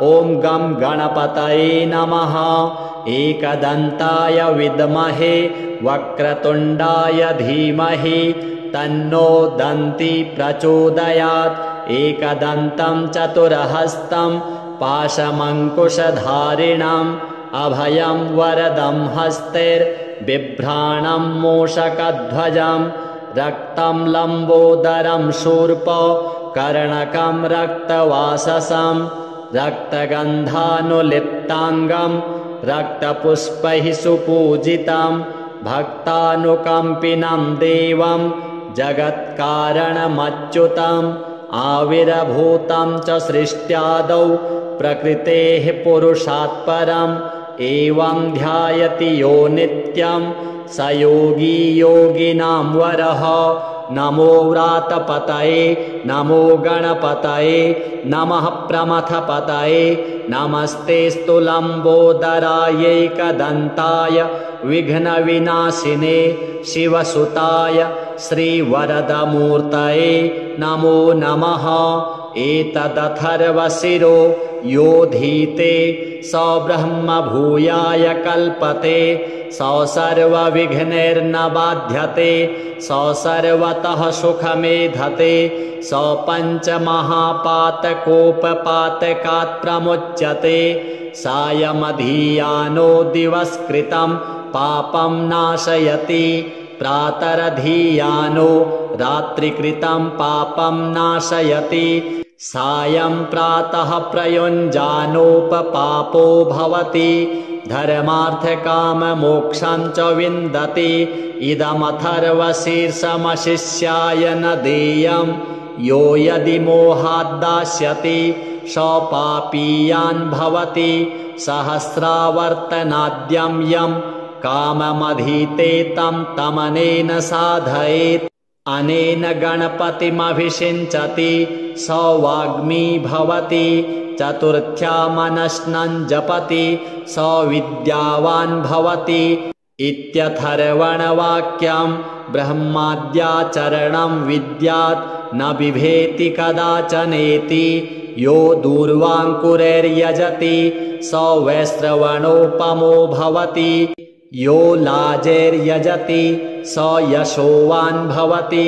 ॐ गं गणपतये नमः। एकदन्ताय विद्महे वक्रतुण्डाय धीमहि तन्नो दन्ती प्रचोदयात् एकदन्तं चतुरहस्तं पाशमङ्कुशधारिणम् अभयं वरदं हस्तैर्बिभ्राणं मूषकध्वजं रक्तं लम्बोदरं शूर्प कर्णकं रक्तवाससं रक्तगन्धानुलिप्ताङ्गं रक्तपुष्पैः सुपूजितं भक्तानुकम्पिनं देवं जगत्कारणमच्युतम् आविर्भूतं च सृष्ट्यादौ प्रकृतेः पुरुषात् परम् एवं ध्यायति यो नित्यं स योगी योगिनां वरः। नमो व्रातपतये नमो गणपतये नमः प्रमथपतये नमस्तेऽस्तु लम्बोदरायैकदन्ताय विघ्नविनाशिने शिवसुताय श्रीवरदमूर्तये नमो नमः। एतदथर्वशिरो योधीते स ब्रह्म भूयाय कल्पते स सर्वविघ्नैर्न बाध्यते स सर्वतः सुखमेधते स पञ्चमहापातकोपपातकात् प्रमुच्यते सायमधीयानो दिवस्कृतं पापं नाशयति प्रातरधीयानो रात्रिकृतं पापं नाशयति सायं प्रातः प्रयुञ्जानोपपापो भवति धर्मार्थकाममोक्षं च विन्दति इदमथर्वशीर्षमशिष्याय न देयं यो यदि मोहाद्दास्यति स पापीयान् भवति सहस्रावर्तनाद्यं यं काममधीते तं तमनेन साधयेत् अनेन गणपतिमभिषिञ्चति स वाग्मी भवति चतुर्थ्या मनश्नं जपति स विद्यावान् भवति इत्यथर्वणवाक्यं ब्रह्माद्याचरणं विद्यात् न बिभेति कदाचनेति यो दूर्वाङ्कुरैर्यजति स वैश्रवणोपमो भवति यो लाजैर्यजति स यशोवान् भवति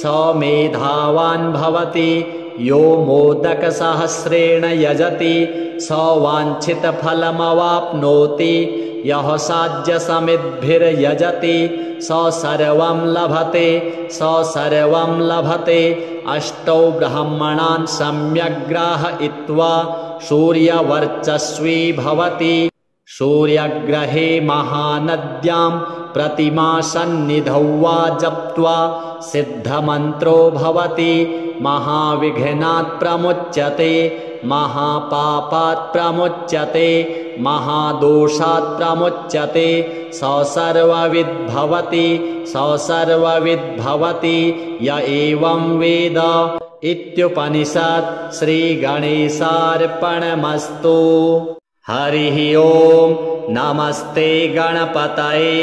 स मेधावान् भवति यो मोदकसहस्रेण यजति स वाञ्छितफलमवाप्नोति यः साध्यसमिद्भिर्यजति स सर्वं लभते स सर्वं लभते अष्टौ ब्राह्मणान् सम्यग् ग्राहयित्वा सूर्यवर्चस्वी भवति सूर्यग्रहे महानद्यां प्रतिमासन्निधौ वा जप्त्वा सिद्धमन्त्रो भवति महाविघ्नात् प्रमुच्यते महापापात् प्रमुच्यते महादोषात् प्रमुच्यते स सर्वविद् भवति स सर्वविद् भवति य एवं वेद इत्युपनिषत् श्रीगणेशार्पणमस्तु। हरिः ओम् नमस्ते गणपतये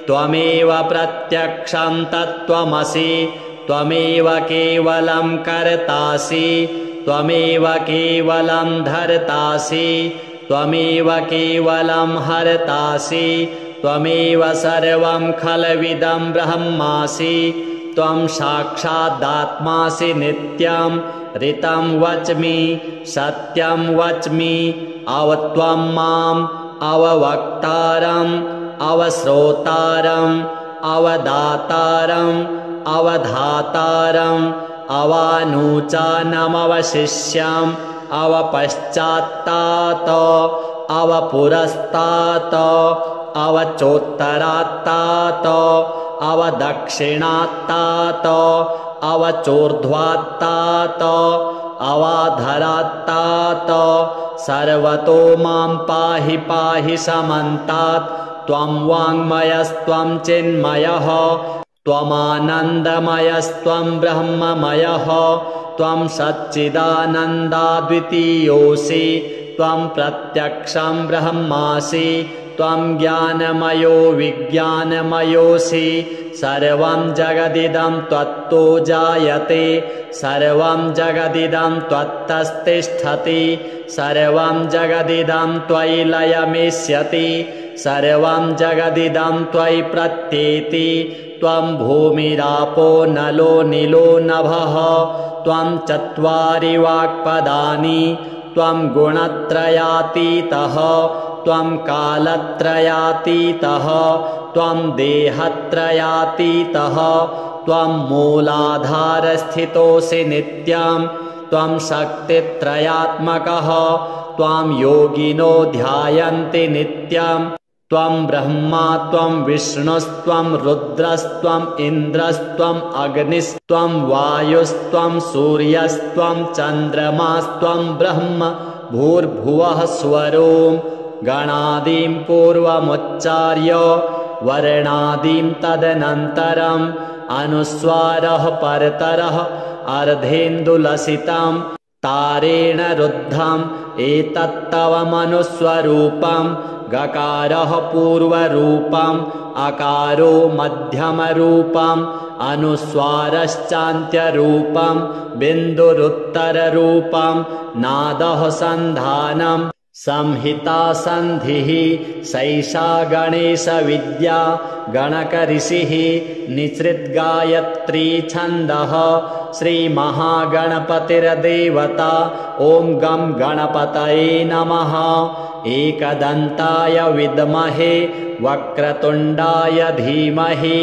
त्वमेव प्रत्यक्षं तत्त्वमसि त्वमेव केवलं कर्तासि त्वमेव केवलं धर्तासि त्वमेव केवलं हर्तासि त्वमेव सर्वं खलविदं ब्रह्मासि त्वं साक्षादात्मासि नित्यं ऋतं वच्मि सत्यं वच्मि अवत्वं माम् अववक्तारम् अवश्रोतारम् अवदातारम् अवधातारम् अवानूचानमवशिष्यम् अवपश्चात्तात अवपुरस्तात अवचोत्तरात्तात अवदक्षिणात्तात अवचोर्ध्वात्तात अवाधरात्तात सर्वतो मां पाहि पाहि समन्तात् त्वं वाङ्मयस्त्वं चिन्मयः त्वमानन्दमयस्त्वं ब्रह्ममयः त्वं सच्चिदानन्दाद्वितीयोऽसि त्वं प्रत्यक्षं ब्रह्मासि त्वं ज्ञानमयो विज्ञानमयोऽसि सर्वं जगदिदं त्वत्तो जायते सर्वं जगदिदं त्वत्तस्तिष्ठति सर्वं जगदिदं त्वयि लयमेष्यति सर्वं जगदिदं त्वयि प्रत्येति त्वं भूमिरापो नलो नीलो नभः त्वं चत्वारि वाक्पदानि त्वं गुणत्रयातीतः त्वं कालत्रयातीतः त्वं देहत्रयातीतः त्वं मूलाधारस्थितोऽसि नित्यं त्वं शक्तित्रयात्मकः त्वां योगिनो ध्यायन्ति नित्यं त्वं ब्रह्मा त्वं विष्णुस्त्वं रुद्रस्त्वं इन्द्रस्त्वम् अग्निस्त्वं वायुस्त्वं सूर्यस्त्वं चन्द्रमास्त्वं ब्रह्म भूर्भुवः स्वरों गणादिं पूर्वमुच्चार्य वर्णादिं तदनन्तरम् अनुस्वारः परतरः अर्धेन्दुलसितं तारेण रुद्धम् एतत्तव मनुस्वरूपं गकारः पूर्वरूपं अकारो मध्यमरूपम् अनुस्वारश्चान्त्यरूपम् बिन्दुरुत्तररूपम् नादः सन्धानम् संहिता सन्धिः सैषा गणेशविद्या गणकऋषिः निसृद्गायत्री छन्दः श्रीमहागणपतिर्देवता ॐ गं गणपतये नमः। एकदन्ताय विद्महे वक्रतुण्डाय धीमहि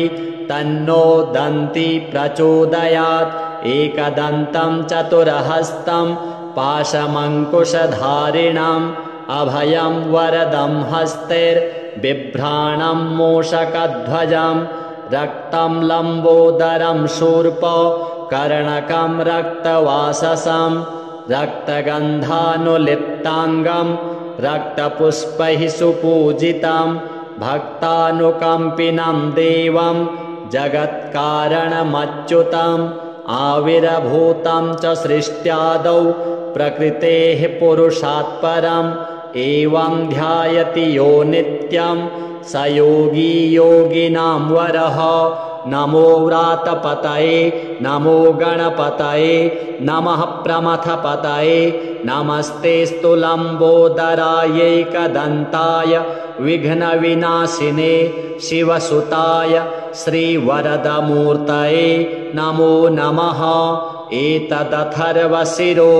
तन्नो दन्ती प्रचोदयात्। एकदन्तं चतुरहस्तं पाशमङ्कुशधारिणम् अभयं वरदं हस्तैर्बिभ्राणं मूषकध्वजं रक्तं लम्बोदरं शूर्प कर्णकं रक्तवाससं रक्तगन्धानुलिप्ताङ्गं रक्तपुष्पैः सुपूजितं भक्तानुकम्पिनं देवं जगत्कारणमच्युतम् आविर्भूतं च सृष्ट्यादौ प्रकृतेः पुरुषात् परम् एवं ध्यायति यो नित्यं स योगी योगिनां वरः। नमो व्रातपतये नमो गणपतये नमः प्रमथपतये नमस्तेऽस्तु लम्बोदरायैकदन्ताय विघ्नविनाशिने शिवसुताय श्रीवरदमूर्तये नमो नमः। एतदथर्वशिरो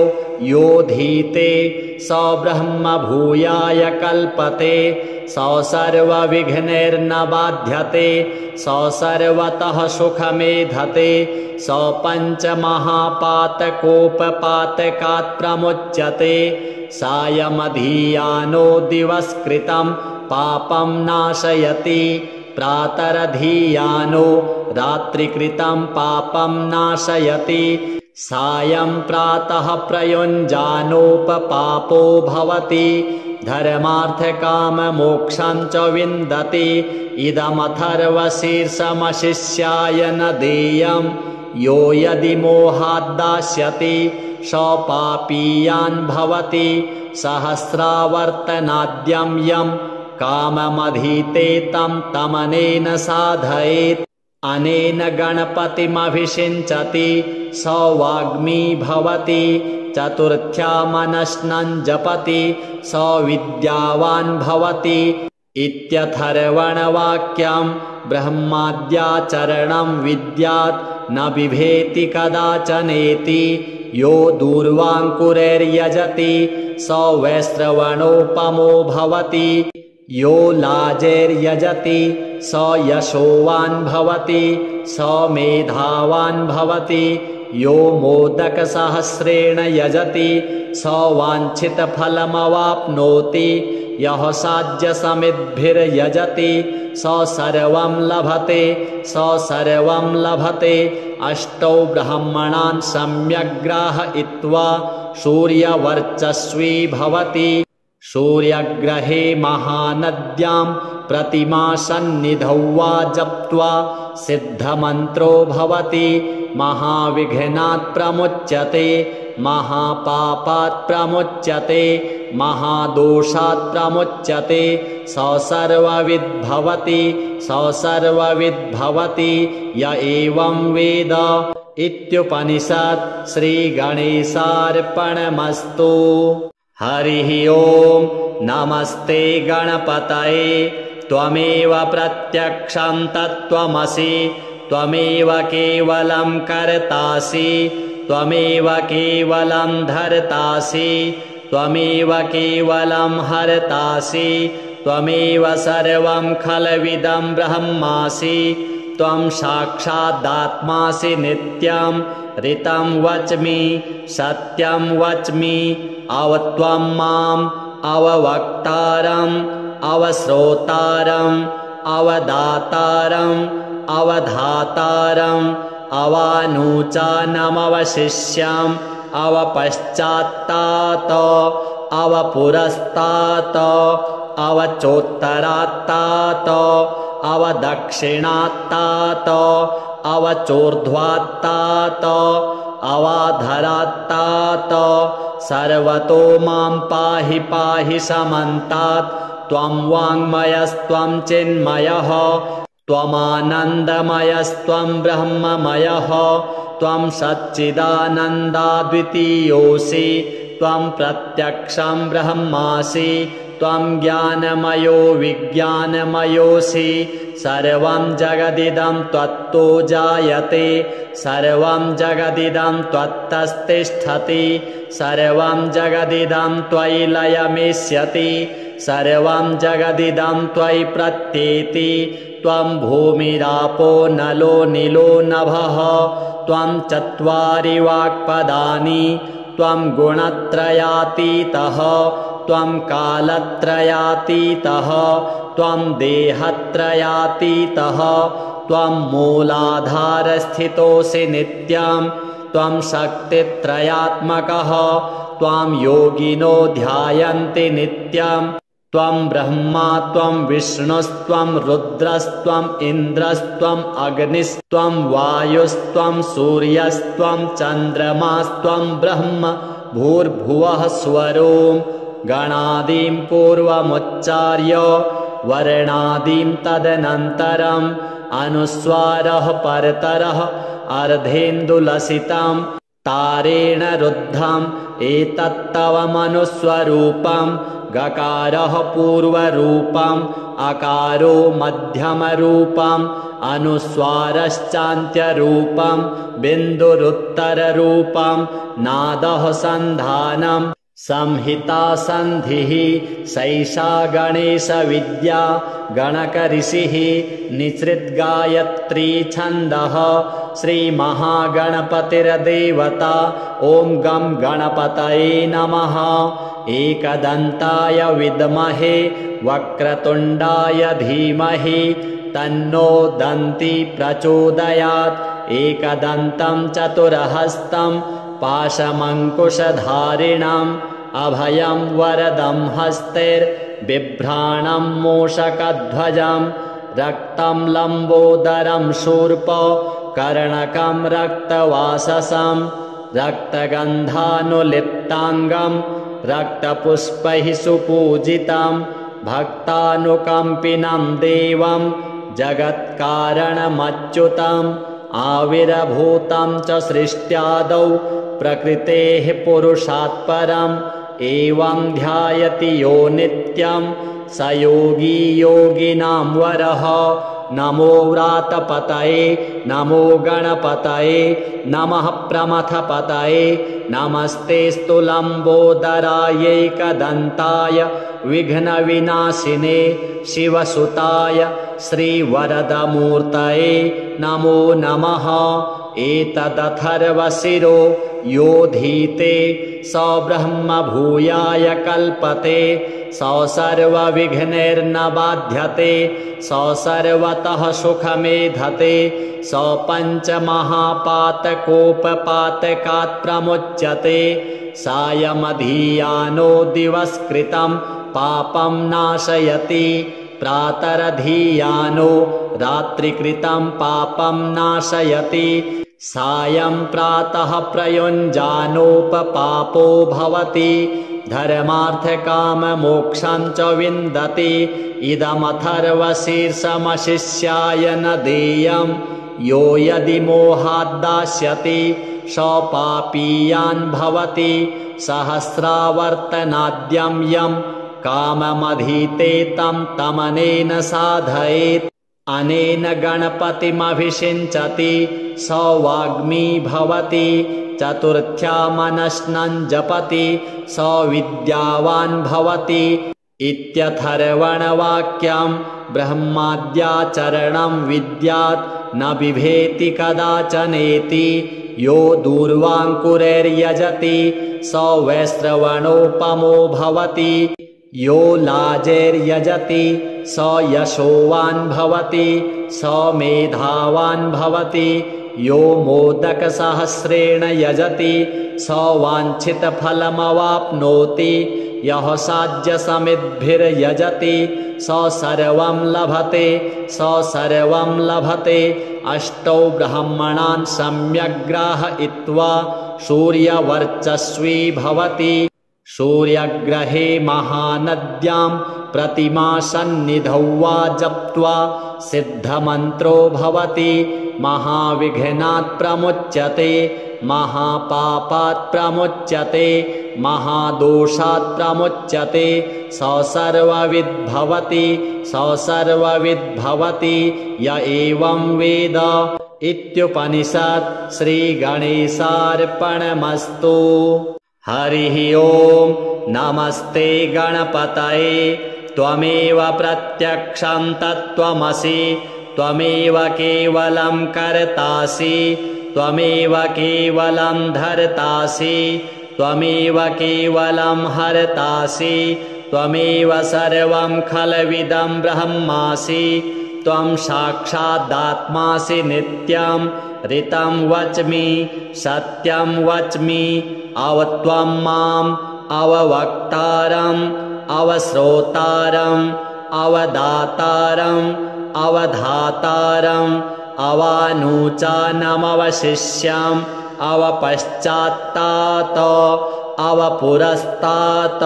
योधीते स ब्रह्म भूयाय कल्पते स सर्वविघ्नैर्न बाध्यते स सर्वतः सुखमेधते स पञ्चमहापातकोपपातकात् प्रमुच्यते सायमधीयानो दिवस्कृतं पापं नाशयति प्रातरधीयानो रात्रिकृतं पापं नाशयति सायं प्रातः प्रयुञ्जानोपपापो भवति धर्मार्थकाममोक्षं च विन्दति इदमथर्वशीर्षमशिष्याय न देयं यो यदि मोहाद्दास्यति स पापीयान् भवति सहस्रावर्तनाद्यं यं काममधीते तं तमनेन साधयेत् अनेन गणपतिमभिषिञ्चति स वाग्मी भवति चतुर्थ्या मनस्नं जपति स विद्यावान् भवति इत्यथर्वणवाक्यं ब्रह्माद्याचरणं विद्यात् न बिभेति कदाचनेति यो दूर्वाङ्कुरैर्यजति स वैश्रवणोपमो भवति यो लाजैर्यजति स यशोवान् भवति स मेधावान् भवति यो मोदकसहस्रेण यजति स वाञ्छितफलमवाप्नोति यः साध्यसमिद्भिर्यजति स सर्वं लभते स सर्वं लभते। अष्टौ ब्राह्मणान् सम्यग्राहयित्वा सूर्यवर्चस्वी भवति सूर्यग्रहे महानद्यां प्रतिमासन्निधौ वा जप्त्वा सिद्धमन्त्रो भवति महाविघ्नात् प्रमुच्यते महापापात् प्रमुच्यते महादोषात् प्रमुच्यते स सर्वविद्भवति स सर्वविद्भवति य एवं वेद इत्युपनिषत्। श्रीगणेशार्पणमस्तु। हरिः ओम् नमस्ते गणपतये त्वमेव प्रत्यक्षं तत्त्वमसि त्वमेव केवलं कर्तासि त्वमेव केवलं धर्तासि त्वमेव केवलं हर्तासि त्वमेव सर्वं खलविदं ब्रह्मासि त्वं साक्षादात्मासि नित्यं ऋतं वच्मि सत्यं वच्मि अवत्वं माम् अववक्तारम् अवश्रोतारम् अवदातारम् अवधातारम् अवानूचानमवशिष्यम् अवपश्चात्तात अवपुरस्तात अवचोत्तरात्तात अवदक्षिणात्तात अवचोर्ध्वात्तात अवाधरात्तात सर्वतो मां पाहि पाहि समन्तात् त्वं वाङ्मयस्त्वं चिन्मयः त्वमानन्दमयस्त्वं ब्रह्ममयः त्वं सच्चिदानन्दाद्वितीयोऽसि त्वं प्रत्यक्षं ब्रह्मासि त्वं ज्ञानमयो विज्ञानमयोऽसि सर्वं जगदिदं त्वत्तो जायते सर्वं जगदिदं त्वत्तस्तिष्ठति सर्वं जगदिदं त्वयि लयमिष्यति सर्वं जगदिदं त्वयि प्रत्येति त्वं भूमिरापो नलो नीलो नभः त्वं चत्वारि वाक्पदानि त्वं गुणत्रयातीतः त्वं कालत्रयातीतः त्वं देहत्रयातीतः त्वं मूलाधारस्थितोऽसि नित्यं त्वं शक्तित्रयात्मकः त्वां योगिनो ध्यायन्ति नित्यं त्वं ब्रह्मा त्वं विष्णुस्त्वं रुद्रस्त्वम् इन्द्रस्त्वम् अग्निस्त्वं वायुस्त्वं सूर्यस्त्वं चन्द्रमास्त्वं ब्रह्म भूर्भुवः स्वरों गणादिं पूर्वमुच्चार्य वर्णादिं तदनन्तरम् अनुस्वारः परतरः अर्धेन्दुलसितं तारेण रुद्धम् एतत्तव मनुस्वरूपं गकारः पूर्वरूपम् अकारो मध्यमरूपम् अनुस्वारश्चान्त्यरूपम् बिन्दुरुत्तररूपम् नादः सन्धानम् संहिता सन्धिः सैषा गणेशविद्या गणकऋषिः निसृद्गायत्री छन्दः श्रीमहागणपतिर्देवता ॐ गं गणपतये नमः एकदन्ताय विद्महे वक्रतुण्डाय धीमहि तन्नो दन्ती प्रचोदयात् एकदन्तं चतुरहस्तं पाशमङ्कुशधारिणम् अभयं वरदं हस्तैर्बिभ्राणं मूषकध्वजं रक्तं लम्बोदरं शूर्प कर्णकं रक्तवाससं रक्तगन्धानुलिप्ताङ्गं रक्तपुष्पैः सुपूजितं भक्तानुकम्पिनं देवं जगत्कारणमच्युतम् आविर्भूतं च सृष्ट्यादौ प्रकृतेः पुरुषात् परम् एवं ध्यायति यो नित्यं स योगी योगिनां वरः नमो व्रातपतये नमो गणपतये नमः प्रमथपतये नमस्तेऽस्तु लम्बोदरायैकदन्ताय विघ्नविनाशिने शिवसुताय श्रीवरदमूर्तये नमो नमः एतदथर्वशिरो यो धीते स ब्रह्मभूयाय कल्पते स सर्वविघ्नैर्न बाध्यते स सर्वतः सुखमेधते स पञ्चमहापातकोपपातकात् प्रमुच्यते सायमधीयानो दिवस्कृतं पापं नाशयति प्रातरधीयानो रात्रिकृतं पापं नाशयति सायं प्रातः प्रयुञ्जानोपपापो भवति धर्मार्थकाममोक्षं च विन्दति इदमथर्वशीर्षमशिष्याय न देयं यो यदि मोहाद्दास्यति स पापीयान् भवति सहस्रावर्तनाद्यं यं काममधीते तं तमनेन साधयेत् अनेन गणपतिमभिषिञ्चति स वाग्मी भवति चतुर्थ्या मनश्नं जपति स विद्यावान् भवति इत्यथर्वणवाक्यं ब्रह्माद्याचरणं विद्यात् न बिभेति कदाचनेति यो दूर्वाङ्कुरैर्यजति स वैश्रवणोपमो भवति यो लाजैर्यजति स यशोवान् भवति स मेधावान् भवति यो मोदकसहस्रेण यजति स वाञ्छितफलमवाप्नोति यः साज्यसमिद्भिर्यजति स सर्वं लभते स सर्वं लभते अष्टौ ब्राह्मणान् सम्यग्राहयित्वा सूर्यवर्चस्वी भवति सूर्यग्रहे महानद्यां प्रतिमा सन्निधौ वा जप्त्वा सिद्धमन्त्रो भवति। महाविघ्नात् प्रमुच्यते, महापापात् प्रमुच्यते, महादोषात् प्रमुच्यते। स सर्वविद्भवति, स सर्वविद्भवति य एवं वेद। इत्युपनिषत्। श्रीगणेशार्पणमस्तु। हरिः ओम्। नमस्ते गणपतये। त्वमेव प्रत्यक्षं तत्त्वमसि, त्वमेव केवलं कर्तासि, त्वमेव केवलं धर्तासि, त्वमेव केवलं हर्तासि, त्वमेव सर्वं खलविदं ब्रह्मासि। त्वं साक्षादात्मासि नित्यं ऋतं वच्मि सत्यं वच्मि। अवत्वं माम् अववक्तारम् अवश्रोतारम् अवदातारम् अवधातारम् अवानुचानमवशिष्यम् अवपश्चात्तात अवपुरस्तात्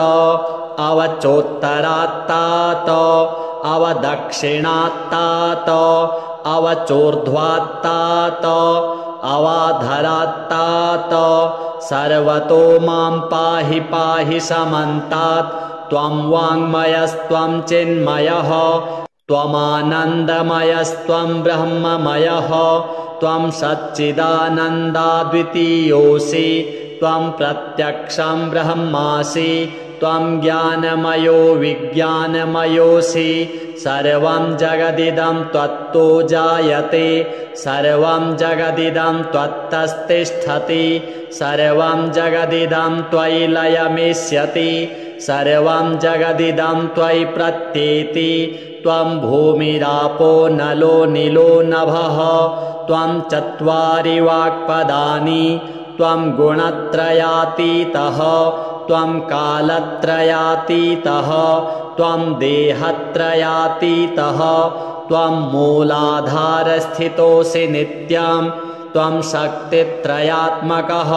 अवचोत्तरात्तात अवदक्षिणात्तात अवचोर्ध्वात्तात अवाधरात्तात। सर्वतो मां पाहि पाहि समन्तात्। त्वं वाङ्मयस्त्वं चिन्मयः, त्वमानन्दमयस्त्वं ब्रह्ममयः, त्वं सच्चिदानन्दाद्वितीयोऽसि, त्वं प्रत्यक्षं ब्रह्मासि, त्वं ज्ञानमयो विज्ञानमयोऽसि। सर्वं जगदिदं त्वत्तो जायते, सर्वं जगदिदं त्वत्तस्तिष्ठति, सर्वं जगदिदं त्वयि लयमेष्यति, सर्वं जगदिदं त्वयि प्रत्येति। त्वं भूमिरापो नलो नीलो नभः, त्वं चत्वारि वाक्पदानि, त्वं गुणत्रयातीतः, त्वं कालत्रयातीतः, त्वं देहत्रयातीतः, त्वं मूलाधारस्थितोऽसि नित्यं, त्वं शक्तित्रयात्मकः,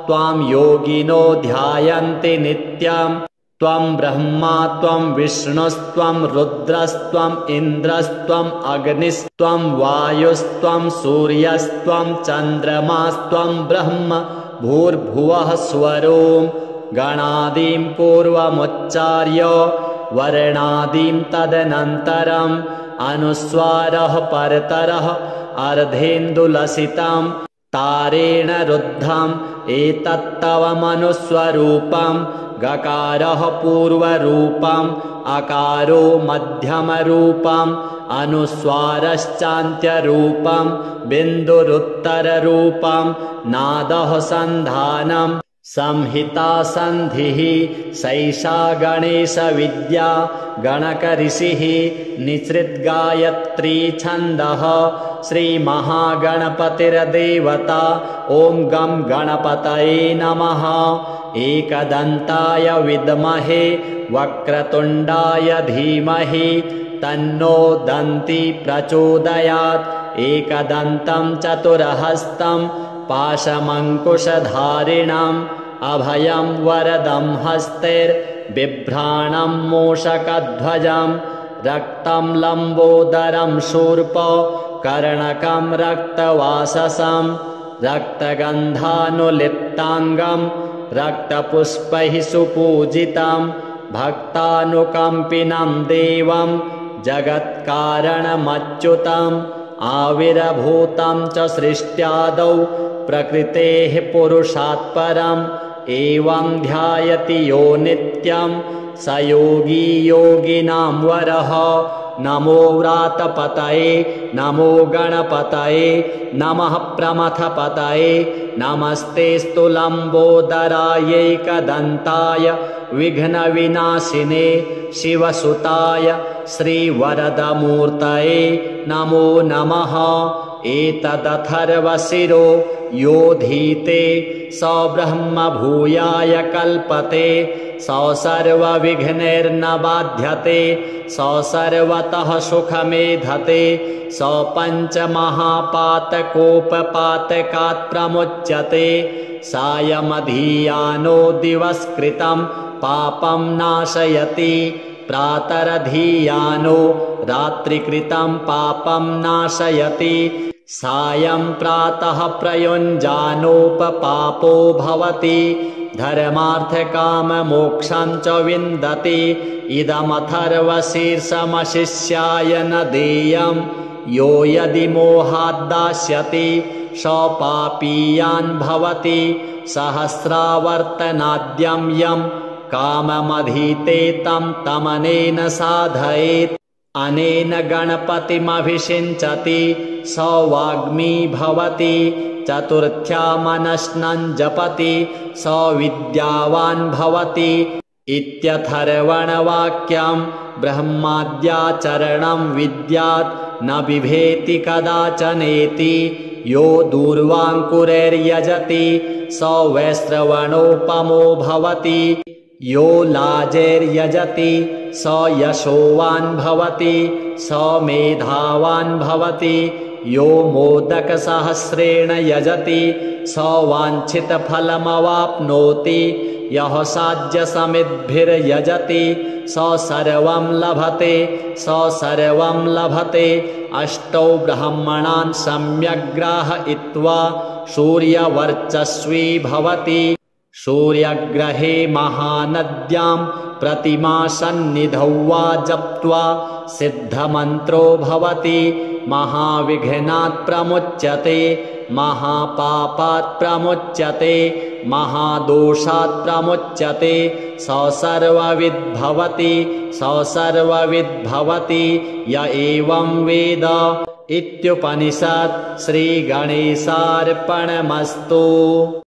त्वां योगिनो ध्यायन्ति नित्यं। त्वं ब्रह्मा त्वं विष्णुस्त्वं रुद्रस्त्वम् इन्द्रस्त्वम् अग्निस्त्वं वायुस्त्वं सूर्यस्त्वं चन्द्रमास्त्वं ब्रह्म भूर्भुवः स्वरों। गणादिं पूर्वमुच्चार्य वर्णादिं तदनन्तरम् अनुस्वारः परतरः अर्धेन्दुलसितं तारेण रुद्धम् एतत्तव मनुस्वरूपम्। गकारः पूर्वरूपम् अकारो मध्यमरूपम् अनुस्वारश्चान्त्यरूपम् बिन्दुरुत्तररूपम्। नादः सन्धानम् संहिता सन्धिः सैषा गणेशविद्या गणकऋषिः निसृद्गायत्री छन्दः। श्रीमहागणपतिर्देवता। ॐ गं गणपतये नमः। एकदन्ताय विद्महे वक्रतुण्डाय धीमहि तन्नो दन्ती प्रचोदयात्। एकदन्तं चतुरहस्तं पाशमङ्कुशधारिणम् अभयं वरदं हस्तैर्बिभ्राणं मूषकध्वजं। रक्तं लम्बोदरं शूर्प कर्णकं रक्तवाससं। रक्तगन्धानुलिप्ताङ्गं रक्तपुष्पैः सुपूजितं। भक्तानुकम्पिनं देवं जगत्कारणमच्युतम्। आविर्भूतं च सृष्ट्यादौ प्रकृतेः पुरुषात् परम्। एवं ध्यायति यो नित्यं स योगी योगिनां वरः। नमो व्रातपतये नमो गणपतये नमः प्रमथपतये। नमस्तेऽस्तु लम्बोदरायैकदन्ताय विघ्नविनाशिने शिवसुताय श्रीवरदमूर्तये नमो नमः। एतदथर्वशिरो योधीते स ब्रह्म भूयाय कल्पते। स सर्वविघ्नैर्न बाध्यते स सर्वतः सुखमेधते। स पञ्चमहापातकोपपातकात् प्रमुच्यते। सायमधीयानो दिवस्कृतं पापं नाशयति। प्रातरधीयानो रात्रिकृतं पापं नाशयति सायं प्रातः प्रयुञ्जानोपपापो भवति धर्मार्थकाममोक्षं च विन्दति इदमथर्वशीर्षमशिष्याय न देयं यो यदि मोहाद्दास्यति स पापीयान् भवति सहस्रावर्तनाद्यं यं काममधीते तं तमनेन साधयेत् अनेन गणपतिमभिषिञ्चति स वाग्मी भवति चतुर्थ्या मनस्नं जपति स विद्यावान् भवति इत्यथर्वणवाक्यं ब्रह्माद्याचरणं विद्यात् न बिभेति कदाचनेति यो दूर्वाङ्कुरैर्यजति स वैश्रवणोपमो भवति यो लाजैर्यजति स यशोवान् भवति स मेधावान् भवति यो मोदकसहस्रेण यजति स वाञ्छितफलमवाप्नोति यः साध्यसमिद्भिर्यजति स सर्वं लभते स सर्वं लभते अष्टौ ब्राह्मणान् सम्यग् ग्राहयित्वा सूर्यवर्चस्वी भवति सूर्यग्रहे महानद्यां प्रतिमासन्निधौ वा जप्त्वा सिद्धमन्त्रो भवति महाविघ्नात् प्रमुच्यते महापापात् प्रमुच्यते महादोषात् प्रमुच्यते स सर्वविद् भवति स सर्वविद् भवति य एवं वेद इत्युपनिषत्। श्रीगणेशार्पणमस्तु।